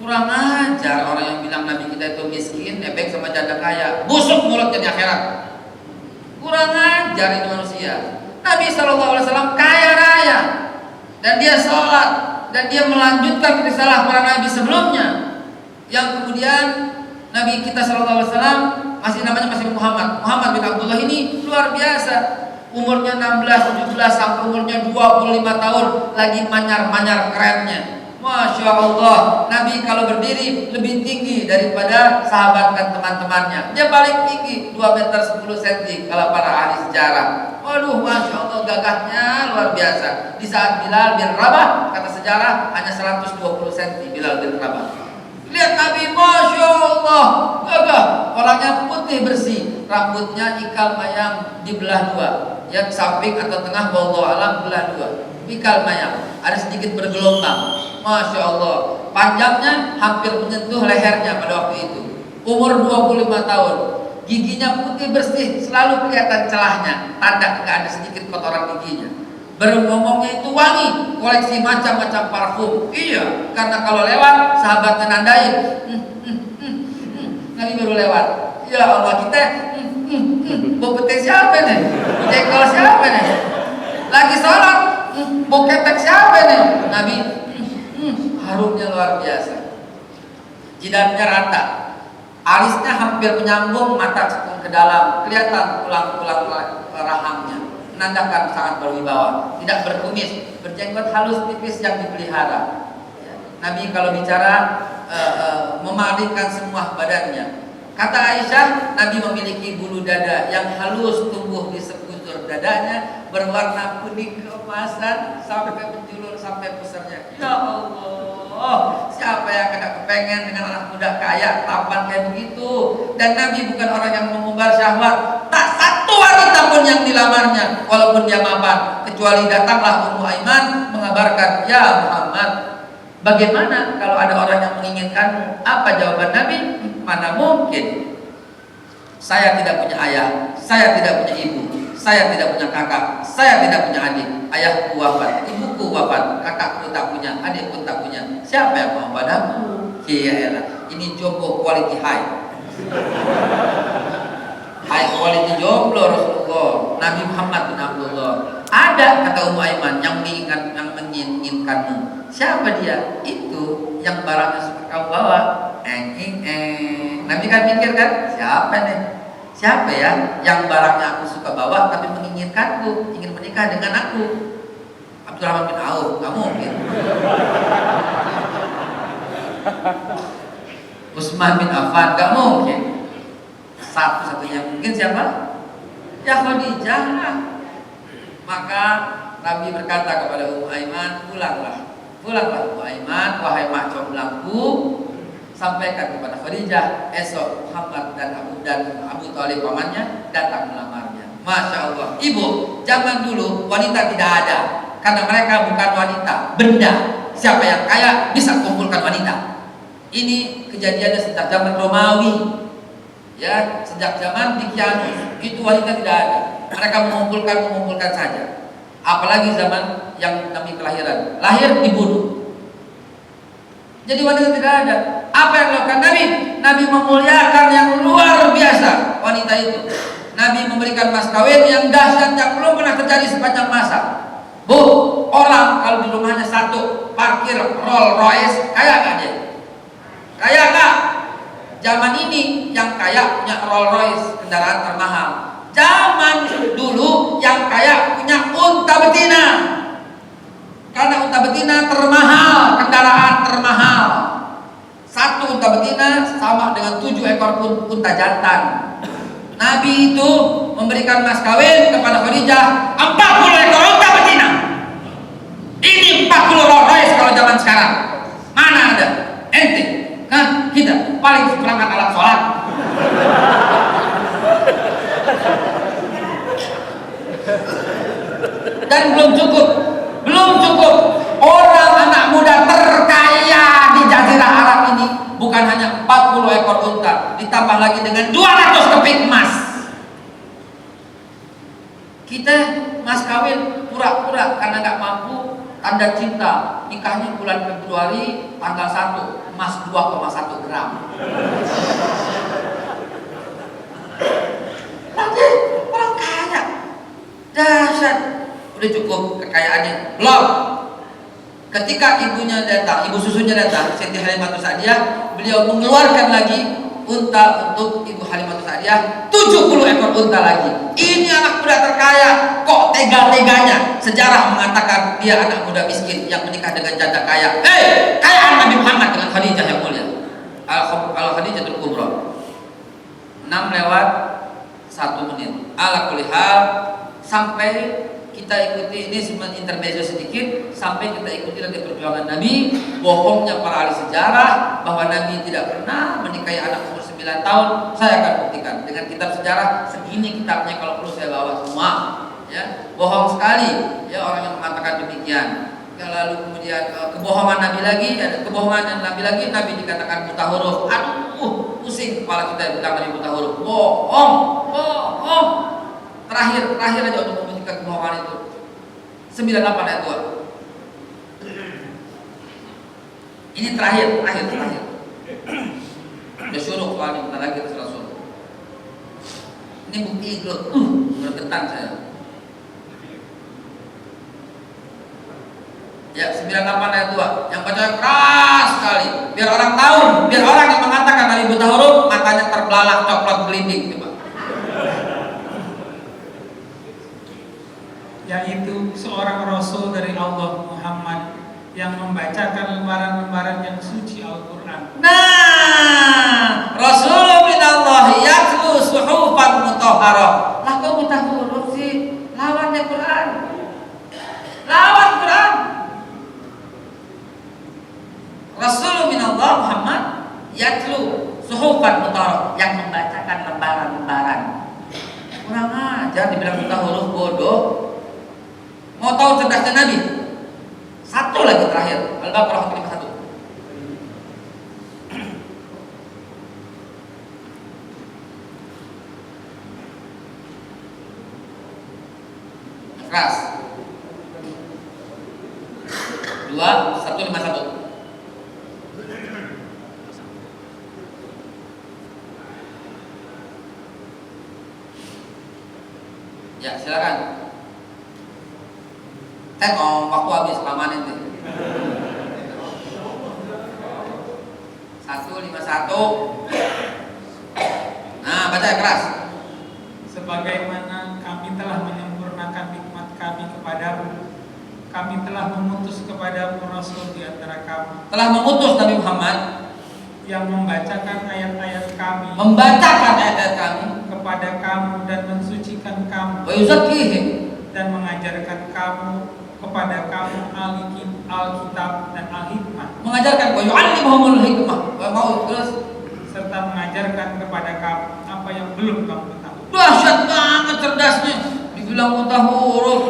Kurang ajar orang yang bilang Nabi kita itu miskin, nebeng sama janda kaya, busuk mulutnya di akhirat. Kurang ajar itu manusia. Nabi SAW kaya raya, dan dia sholat, dan dia melanjutkan risalah para nabi sebelumnya. Yang kemudian Nabi kita SAW masih Muhammad bin Abdullah ini luar biasa. Umurnya 16, 17 sampai umurnya 25 tahun lagi manyar-manyar kerennya. Masya Allah, Nabi kalau berdiri lebih tinggi daripada sahabat dan teman-temannya. Dia paling tinggi 2 meter 10 cm kalau para ahli sejarah. Waduh, Masya Allah, gagahnya luar biasa. Di saat Bilal bin Rabah, kata sejarah hanya 120 cm Bilal bin Rabah. Lihat Nabi, Masya Allah, gagah. Orangnya putih bersih, rambutnya ikal mayang dibelah 2, yang samping atau tengah wallahu alam belah 2. Ikal mayang, ada sedikit bergelombang. Masya Allah, panjangnya hampir menyentuh lehernya pada waktu itu. Umur 25 tahun, giginya putih bersih, selalu kelihatan celahnya, tanda nggak ada sedikit kotoran giginya. Berngomongnya itu wangi, koleksi macam-macam parfum. Iya, karena kalau lewat sahabatnya nandain, kali baru lewat. Ya Allah, kita bau petai siapa nih? Jengkol siapa nih? Lagi sholat, bau ketek siapa nih? Nabi, harumnya luar biasa. Jidatnya rata, alisnya hampir menyambung, mata cekung ke dalam, kelihatan tulang-tulang rahangnya, menandakan sangat berwibawa. Tidak berkumis, berjenggot halus tipis yang dipelihara. Nabi kalau bicara memalingkan semua badannya. Kata Aisyah, Nabi memiliki bulu dada yang halus tumbuh di sekujur dadanya, berwarna kuning keemasan sampai menjulur sampai pusarnya. Ya Allah, siapa yang kena kepengen dengan anak muda kaya tampan kayak begitu? Dan Nabi bukan orang yang mengumbar syahwat. Tak satu wanita pun yang dilamarnya walaupun dia mapan, kecuali datanglah Ummu Aiman mengabarkan, "Ya Muhammad, bagaimana kalau ada orang yang menginginkanmu?" Apa jawaban Nabi? Mana mungkin. Saya tidak punya ayah, saya tidak punya ibu, saya tidak punya kakak, saya tidak punya adik. Ayahku wafat, ibuku wafat, kakakku tak punya, adikku tak punya. Siapa yang mau padamu? Iyalah, ini jomblo quality high. High quality jomblo Rasulullah, Nabi Muhammad bin Abdullah. Ada, kata Ummu Aiman, yang menginginkanmu. Siapa dia? Itu yang barangnya suka kau bawa. Nabi kan mikir kan, siapa nih? Siapa ya yang barangnya aku suka bawa tapi menginginkanku, ingin menikah dengan aku? Abdurrahman bin Auf, nggak mungkin. Utsman bin Affan, nggak mungkin. Satu-satunya mungkin siapa? Ya Khadijah. Maka Nabi berkata kepada Ummu Aiman, pulanglah Ummu Aiman, wahai mak comblangku, sampaikan kepada Khadijah, esok Muhammad dan Abu Thalib pamannya datang melamarnya. Masya Allah, ibu, zaman dulu wanita tidak ada, karena mereka bukan wanita, benda. Siapa yang kaya bisa kumpulkan wanita. Ini kejadiannya sejak zaman Romawi, ya, sejak zaman Dikianus itu wanita tidak ada. Mereka mengumpulkan saja. Apalagi zaman yang Nabi kelahiran, lahir dibunuh. Jadi wanita tidak ada. Apa yang dilakukan Nabi? Nabi memuliakan yang luar biasa wanita itu. Nabi memberikan mas kawin yang dahsyat yang belum pernah terjadi sepanjang masa. Bu, orang kalau di rumahnya satu parkir Rolls Royce, kaya nggak dia? Kaya nggak? Zaman ini yang kaya punya Rolls Royce, kendaraan termahal. Zaman dulu yang kaya punya unta betina. Karena unta betina termahal, kendaraan termahal. Satu unta betina sama dengan 7 ekor unta jantan. Nabi itu memberikan mas kawin kepada Khadijah 40 ekor unta betina. Ini 40 Rolls Royce kalau zaman sekarang. Mana ada? Ente? Nah, kita paling seperangkat alat sholat. Dan belum cukup. Orang anak muda terkaya di Jazirah Arab ini bukan hanya 40 ekor unta, ditambah lagi dengan 200 keping emas. Kita mas kawin pura-pura karena nggak mampu, tanda cinta, nikahnya bulan Februari tanggal 1, emas 2,1 gram. Lagi orang kaya, dahsyat. Udah cukup kekayaannya? Belum. Ketika ibunya datang, ibu susunya datang, Siti Halimatus Sa'diyah, beliau mengeluarkan lagi unta untuk Ibu Halimatus Sa'diyah, 70 ekor unta lagi. Ini anak muda terkaya, kok tega-teganya sejarah mengatakan dia anak muda miskin yang menikah dengan janda kaya. Kayaan Nabi Muhammad dengan Khadijah yang mulia. Al-Khadijatul Kubra. 6 lewat 1 menit. Ala kulli hal, sampai kita ikuti ini cuma intermezzo sedikit, sampai kita ikuti nanti perjuangan Nabi. Bohongnya para ahli sejarah bahwa Nabi tidak pernah menikahi anak umur 9 tahun. Saya akan buktikan dengan kitab sejarah, segini kitabnya, kalau perlu saya bawa semua. Ya, bohong sekali ya orang yang mengatakan demikian. Ya, lalu kemudian kebohongan Nabi lagi, ada kebohongan Nabi lagi. Nabi dikatakan buta huruf. Aduh, pusing kepala kita bilang Nabi buta huruf. Bohong, bohong. Terakhir aja untuk membuktikan kebohongan itu. 98 ayat 2. Ini terakhir. Udah suruh soalnya bentar lagi terserah suruh. Ini bukti itu, bergetar saya. Ya, 98 ayat 2. Yang baca keras sekali. Biar orang tahu, biar orang yang mengatakan Nabi buta huruf matanya terbelalak coklat gelinding. Coba. Yaitu seorang Rasul dari Allah Muhammad yang membacakan lembaran-lembaran yang suci Al-Quran. Nah, Rasul minallah yatlu suhufan mutahharah. Lah kok buta huruf sih? Lawan Quran. Lawan Quran. Rasul minallah Muhammad yatlu suhufan mutahharah, yang membacakan lembaran-lembaran. Kurang ajar dibilang buta huruf, bodoh. Mau tahu cerdasnya Nabi? Satu lagi terakhir, Al-Baqarah 51. Keras. 151. Ya, silakan. Waktu habis kelamaan itu. 151. Nah, baca keras. Sebagaimana kami telah menyempurnakan nikmat kami kepadamu, kami telah memutus kepadamu Rasul di antara kamu, Telah memutus Nabi Muhammad yang membacakan ayat-ayat kami kepada kamu dan mensucikan kamu, wa yuzakkihim, dan mengajarkan kamu kepada kamu Alkitab dan Al-Hikmah, mengajarkan wa yu'allimuhumul hikmah wa mau terus. serta mengajarkan kepada kamu apa yang belum kamu ketahui. Dahsyat banget cerdasnya. Dibilang buta huruf.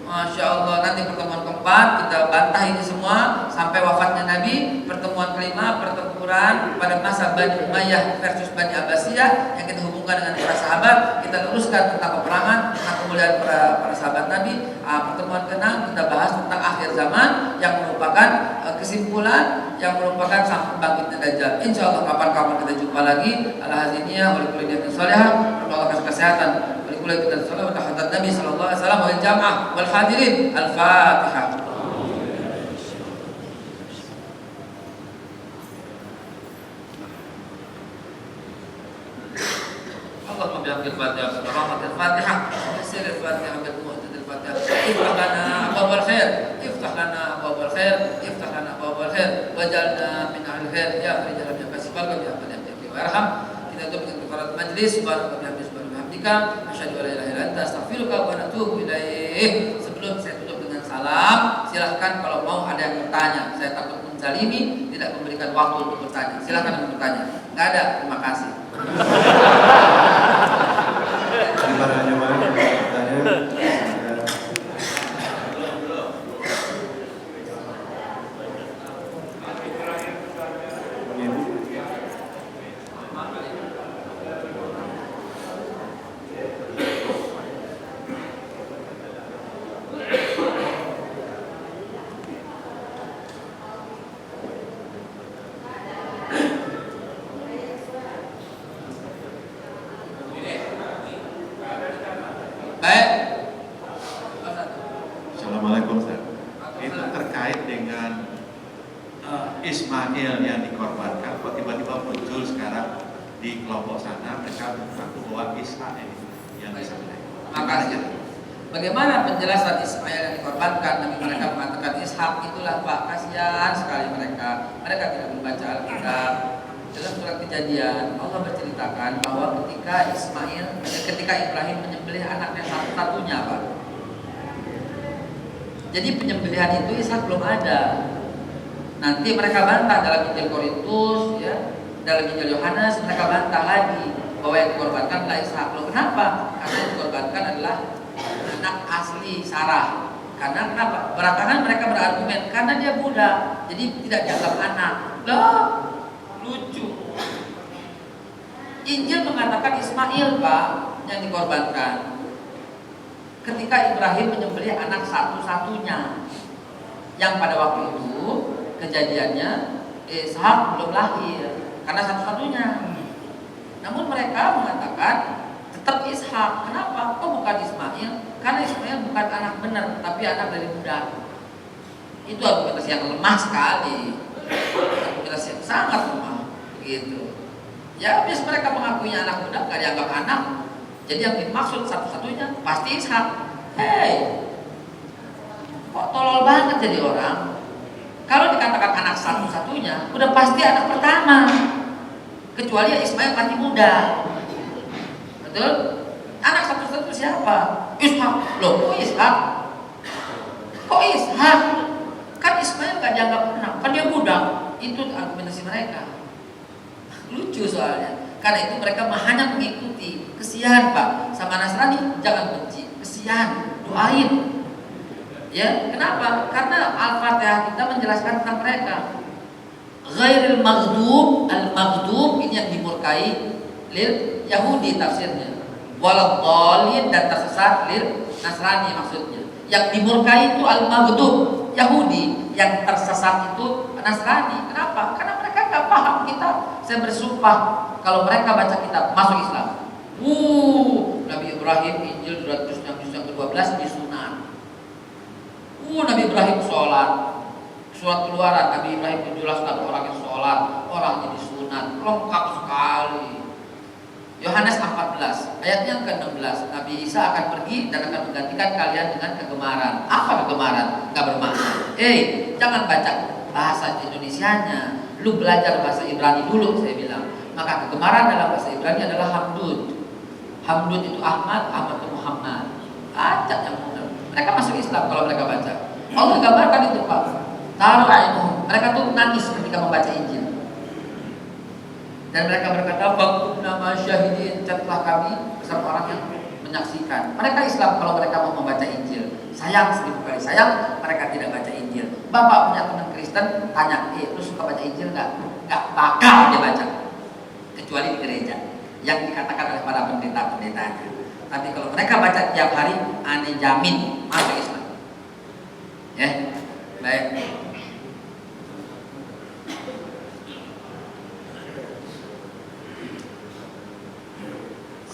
Masya Allah. Nanti pertemuan keempat kita bantah ini semua sampai wafatnya Nabi. Pertemuan kelima, pertempuran pada masa Bani Umayyah versus Bani Abbasiyah yang kita hubungkan dengan para sahabat. Kita luruskan tentang peperangan, tentang kemuliaan para sahabat Nabi. Pertemuan ke-6 kita bahas tentang akhir zaman yang merupakan kesimpulan, yang merupakan sampai bangkitnya Dajjal. Insya Allah kapan-kapan kita jumpa lagi. Alhamdulillah, oleh kuliah yang salihah, berdoa kasih kesehatan, oleh kuliah kita salawat hadat Nabi sallallahu alaihi wasallam wal jamaah wal hadirin. Al-Fatihah. Allahumma bihamdil Fatihah, rahmatil Fatihah, sirril Fatihah, bil mu'tadil Fatihah. Iftah lana abwabal khair, iftah lana abwabal khair, iftah lana abwabal khair, wajalna min ahli khair, ya rijal ya kasifal ya warham. Kita tutup dengan kafarat majlis. Subhanallah bihamdika, asyhadu an la ilaha illa anta, astaghfiruka wa atubu ilaih. Sebelum saya tutup dengan salam, silahkan kalau mau ada yang bertanya. Saya takut menzalimi, tidak memberikan waktu untuk bertanya. Silahkan yang bertanya. Nggak ada, terima kasih. Terima kasih banyak bertanya. Baik. Assalamualaikum Ustaz. Itu terkait dengan Ismail yang dikorbankan, kok tiba-tiba muncul sekarang di kelompok sana mereka mengaku bahwa Ishak ini yang disembelih. Makasih. Bagaimana penjelasan Ismail yang dikorbankan? Nabi mereka mengatakan Ishak itulah Pak. Kasihan sekali mereka. Mereka tidak membaca Alkitab. Dalam surat Kejadian Allah berceritakan bahwa ketika Ibrahim menyembelih anaknya satu-satunya Pak. Jadi penyembelihan itu Ishak belum ada. Nanti mereka bantah dalam Injil Korintus, ya, dalam Injil Yohanes mereka bantah lagi bahwa yang dikorbankan adalah Ishak. Loh, kenapa? Karena yang dikorbankan adalah anak asli Sarah. Karena kenapa? Belakangan mereka berargumen karena dia budak, jadi tidak dianggap anak. Loh, lucu. Injil mengatakan Ismail, Pak, yang dikorbankan ketika Ibrahim menyembelih anak satu-satunya, yang pada waktu itu kejadiannya Ishak belum lahir karena satu-satunya. Namun mereka mengatakan tetap Ishak. Kenapa? Kok bukan Ismail? Karena Ismail bukan anak benar, tapi anak dari budak. Itu argumentasi yang lemah sekali, argumentasi yang sangat lemah, begitu. Ya, bias mereka mengakuinya anak budak, gak dianggap anak. Jadi yang dimaksud satu-satunya pasti Ishak. Hei, kok tolol banget jadi orang? Kalau dikatakan anak satu-satunya, udah pasti anak pertama. Kecuali ya Ismail mati muda. Betul? Anak satu-satu siapa? Ishak. Loh, kok Ishak? Kok Ishak? Kan Ismail gak dianggap anak, kan dia budak. Itu argumentasi mereka. Lucu soalnya. Karena itu mereka hanya mengikuti. Kesian, Pak, sama Nasrani jangan benci. Kesian, doain. Ya, kenapa? Karena Al-Fatihah kita menjelaskan tentang mereka. Ghairil maghdub, al-maghdub ini yang dimurkai lil Yahudi tafsirnya. Waladhdallin, dan tersesat lil Nasrani maksudnya. Yang dimurkai itu al-maghdub, Yahudi, yang tersesat itu Nasrani. Kenapa? Karena mereka nggak paham kitab. Saya bersumpah kalau mereka baca kitab masuk Islam. Nabi Ibrahim Injil 200 yang ke-12 disunat. Nabi Ibrahim sholat. Surat Keluaran Nabi Ibrahim menjelaskan orang yang sholat, orangnya disunat, lengkap sekali. Yohanes 14 ayat yang ke-16, Nabi Isa akan pergi dan akan menggantikan kalian dengan kegemaran. Apa kegemaran? Gak bermakna. Jangan baca bahasa Indonesianya, lu belajar bahasa Ibrani dulu, saya bilang. Maka kegemaran dalam bahasa Ibrani adalah hamdud. Hamdud itu Ahmad, Ahmad itu Muhammad. Baca yang benar. Mereka masuk Islam kalau mereka baca. Allah gambarkan itu, Pak. Taruh, mereka tuh nangis ketika membaca Injil. Dan mereka berkata, "Fakunna masyahidin," catlah kami bersama orang yang menyaksikan. Mereka Islam kalau mereka mau membaca Injil. Sayang, 1000 kali sayang mereka tidak baca Injil. Bapak punya teman Kristen, tanya, "Lu suka baca Injil nggak?" Nggak bakal dia baca, kecuali di gereja yang dikatakan oleh para pendeta-pendetanya. Tapi kalau mereka baca tiap hari, aneh jamin masuk Islam. Ya, baik.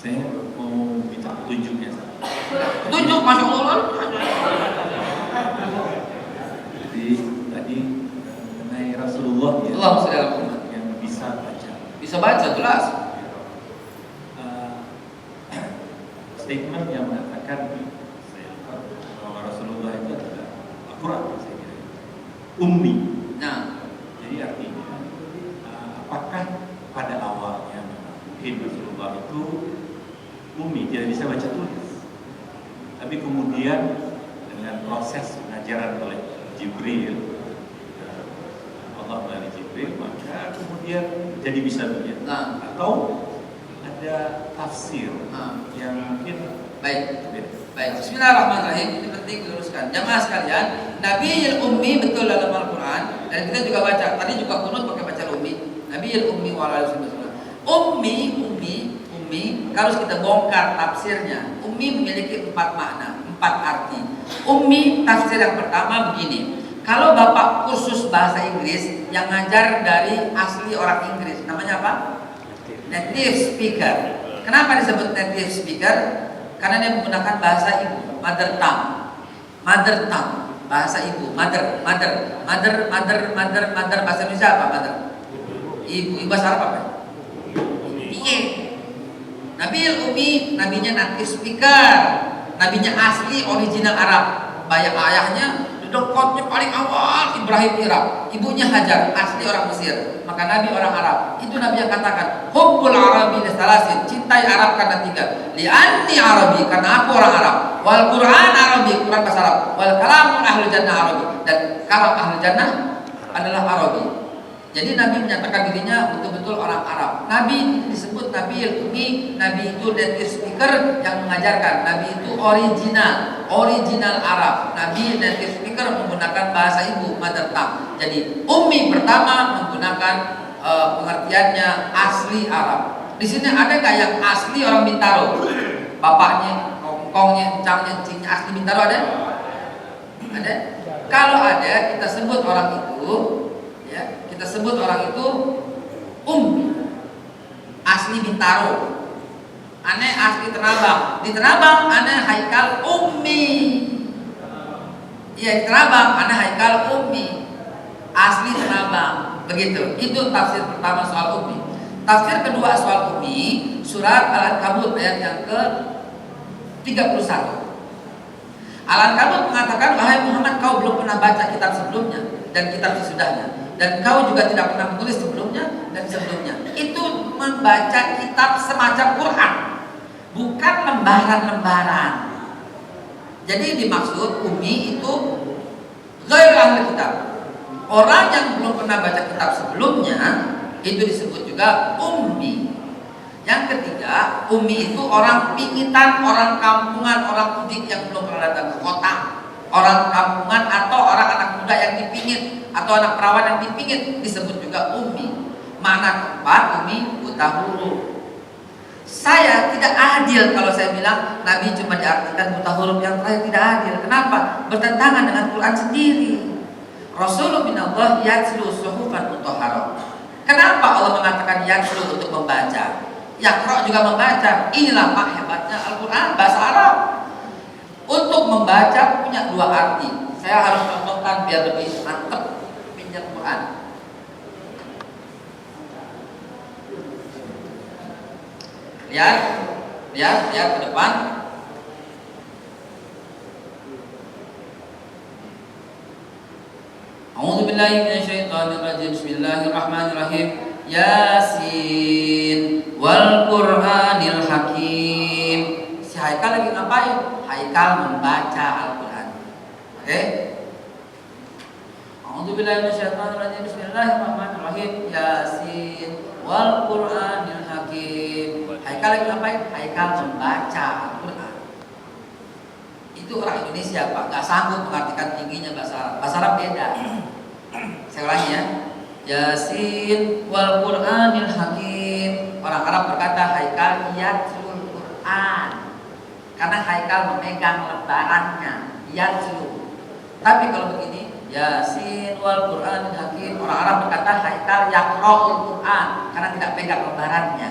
Saya mau minta petunjuknya. Tunjuk, masuk Allah. Jadi tadi mengenai Rasulullah ya, Allah sedang yang bisa baca. bisa baca jelas. Statement yang mengatakan bahwa Rasulullah itu adalah akurat, saya kira. Ummi. Nah, Jadi artinya apakah pada awalnya mungkin Rasulullah itu ummi, tidak bisa baca tulis, tapi kemudian dengan proses pengajaran oleh Jibril, Allah melalui Jibril, maka kemudian jadi bisa baca. Nah. Atau ada tafsir yang mungkin baik. beda. Baik, bismillahirrahmanirrahim. Ini penting diluruskan. Jamaah sekalian, Nabiyul Ummi betul dalam Al-Quran. Dan kita juga baca, tadi juga kunut pakai baca Ummi. Nabiyul Ummi wallahualam. Ummi, kalau kita bongkar tafsirnya, Ummi memiliki 4 makna, 4 arti. Ummi, tafsir yang pertama begini. Kalau Bapak kursus bahasa Inggris yang ngajar dari asli orang Inggris, namanya apa? Native speaker. Kenapa disebut native speaker? Karena dia menggunakan bahasa ibu, mother tongue, bahasa ibu, mother, bahasa Indonesia apa mother? Ibu bahasa Arab apa? Iya. Nabiul Ummi, nabinya native speaker, nabinya asli original Arab. Ayahnya dekotnya paling awal Ibrahim Irak, ibunya Hajar, asli orang Mesir. Maka Nabi orang Arab. Itu Nabi yang katakan, "Hubbul Arabi lisalasin," cintai Arab karena 3. Li'anni Arabi, karena aku orang Arab. Wal Quran Arabi, Quran bahasa Arab. Wal kalamun ahlul jannah Arabi, dan kalam ahlul jannah adalah Arabi. Jadi Nabi menyatakan dirinya betul-betul orang Arab. Nabi disebut Nabiul Ummi, Nabi itu native speaker yang mengajarkan. Nabi itu original Arab. Nabi native speaker menggunakan bahasa ibu, mother tongue. Jadi Ummi pertama menggunakan pengertiannya asli Arab. Di sini ada nggak yang asli orang Bintaro? Bapaknya, kongkongnya, encangnya, encingnya asli Bintaro ada? Ada? Kalau ada, kita sebut orang itu, ya, kita sebut orang itu asli Bintaro. Aneh asli Tenabang. Di Tenabang aneh Haikal Ummi. Iya, di Tenabang aneh Haikal Ummi. Asli Tenabang. Begitu. Itu tafsir pertama soal Ummi. Tafsir kedua soal Ummi, surat Al-Ankabut ayat yang ke-31. Al-Ankabut mengatakan, wahai Muhammad, kau belum pernah baca kitab sebelumnya dan kitab sesudahnya, dan kau juga tidak pernah menulis sebelumnya dan sebelumnya. Itu membaca kitab semacam Quran, bukan lembaran-lembaran. Jadi dimaksud Ummi itu ghair ahli kitab. Orang yang belum pernah baca kitab sebelumnya itu disebut juga Ummi. Yang ketiga, Ummi itu orang pingitan, orang kampungan, orang mudik yang belum pernah datang ke kota. Orang kampungan atau orang anak muda yang dipingit, atau anak perawan yang dipingit disebut juga Ummi. Makna keempat, Ummi buta huruf. Saya tidak adil kalau saya bilang Nabi cuma diartikan buta huruf, yang terakhir tidak adil. Kenapa? Bertentangan dengan Quran sendiri. Rasulullah bin Allah yatslu suhufan mutahharah. Kenapa Allah mengatakan yatslu untuk membaca? Yaqra juga membaca. Inilah mak hebatnya Al-Quran bahasa Arab. Untuk membaca punya dua arti. Saya harus contohkan biar lebih mantap pinjam Quran. Lihat ke depan. A'udzubillahi minasyaitonirrajim. Bismillahirrahmanirrahim. Yasin wal Qur'anil Hakim. Si Haikal lagi ngapain? Haikal membaca Al-Quran. Oke? A'udzubillahi minasyaitonirrajim. Bismillahirrahmanirrahim. Yasin wal Qur'anil Hakim. Haikal lagi ngapain? Haikal membaca Al-Quran. Itu orang Indonesia, Pak, gak sanggup mengartikan tingginya bahasa Arab. Bahasa Arab beda. Saya ulangi ya. Yasin wal Qur'anil Hakim. Orang Arab berkata Haikal yatlul Quran, karena Haikal memegang lembarannya, yatlu. Tapi kalau begini, Yasin wal Qur'anil Hakim, orang Arab berkata Haikal yaqra'ul Quran, karena tidak pegang lembarannya.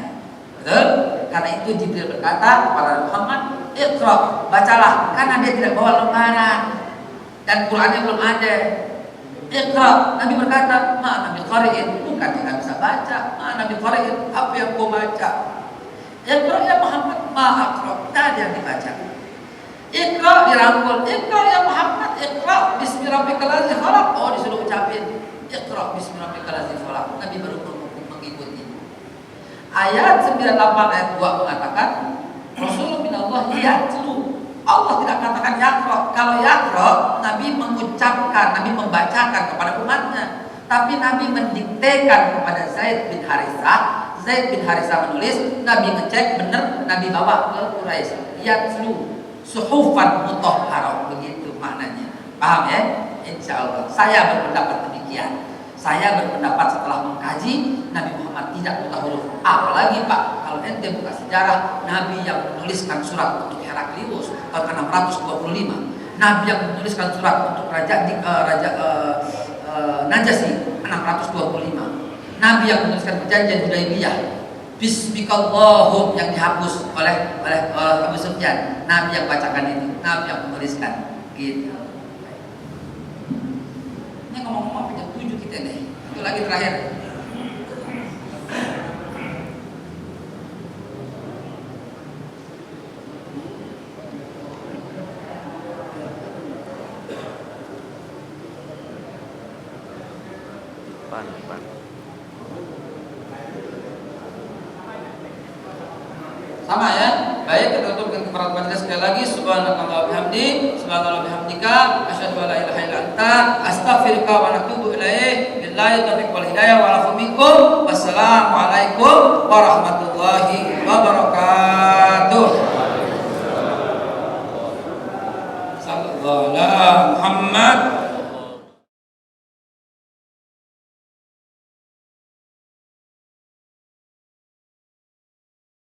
Betul? Karena itu Jibril berkata kepada Muhammad, Iqra, bacalah, karena dia tidak bawa lembaran dan Qurannya belum ada. Iqra, Nabi berkata, ma Nabi qari'in, bukan tidak bisa baca, ma Nabi qari'in, apa yang kau baca? Iqra ya Muhammad, ma aqra, tidak ada yang dibaca. Iqra dirangkul, Iqra ya Muhammad, Iqra bismi rabbikal ladzi khalaq. Oh, disuruh ucapin Iqra bismi rabbikal ladzi khalaq. Nabi baru mengikuti. Ayat 98 ayat 2 mengatakan Rasulullah bin Allah yatlu. Allah tidak katakan yaqra. Kalau yaqra, Nabi mengucapkan, Nabi membacakan kepada umatnya. Tapi Nabi mendiktekan kepada Zaid bin Harithah. Zaid bin Harithah menulis, Nabi ngecek benar, Nabi bawa ke Quraisy. Yatlu suhufan mutahharah, begitu maknanya. Paham ya? Insya Allah. Saya berpendapat demikian. Saya berpendapat setelah mengkaji Nabi Muhammad tidak buta huruf. Apalagi Pak, kalau ente buka sejarah, Nabi yang menuliskan surat untuk Heraklius tahun 625, Nabi yang menuliskan surat untuk Raja Najasyi 625, Nabi yang menuliskan perjanjian Hudaybiyah Bismikallahum yang dihapus oleh Abu Sufyan, Nabi yang bacakan itu, Nabi yang menuliskan gitu. Ini ngomong-ngomong jam 7 kita nih. Itu lagi terakhir. Sama ya. Baik, kita tutup dengan kepada majelis sekali lagi. Subhanallahi bihamdi, subhanallahi bihamdika, asyhadu an la ilaha illa anta, astaghfiruka wa atubu ilaik. Billahi taufiq wal hidayah wa alafu minkum. Wassalamualaikum warahmatullahi wabarakatuh. Sallallahu alaihi Muhammad.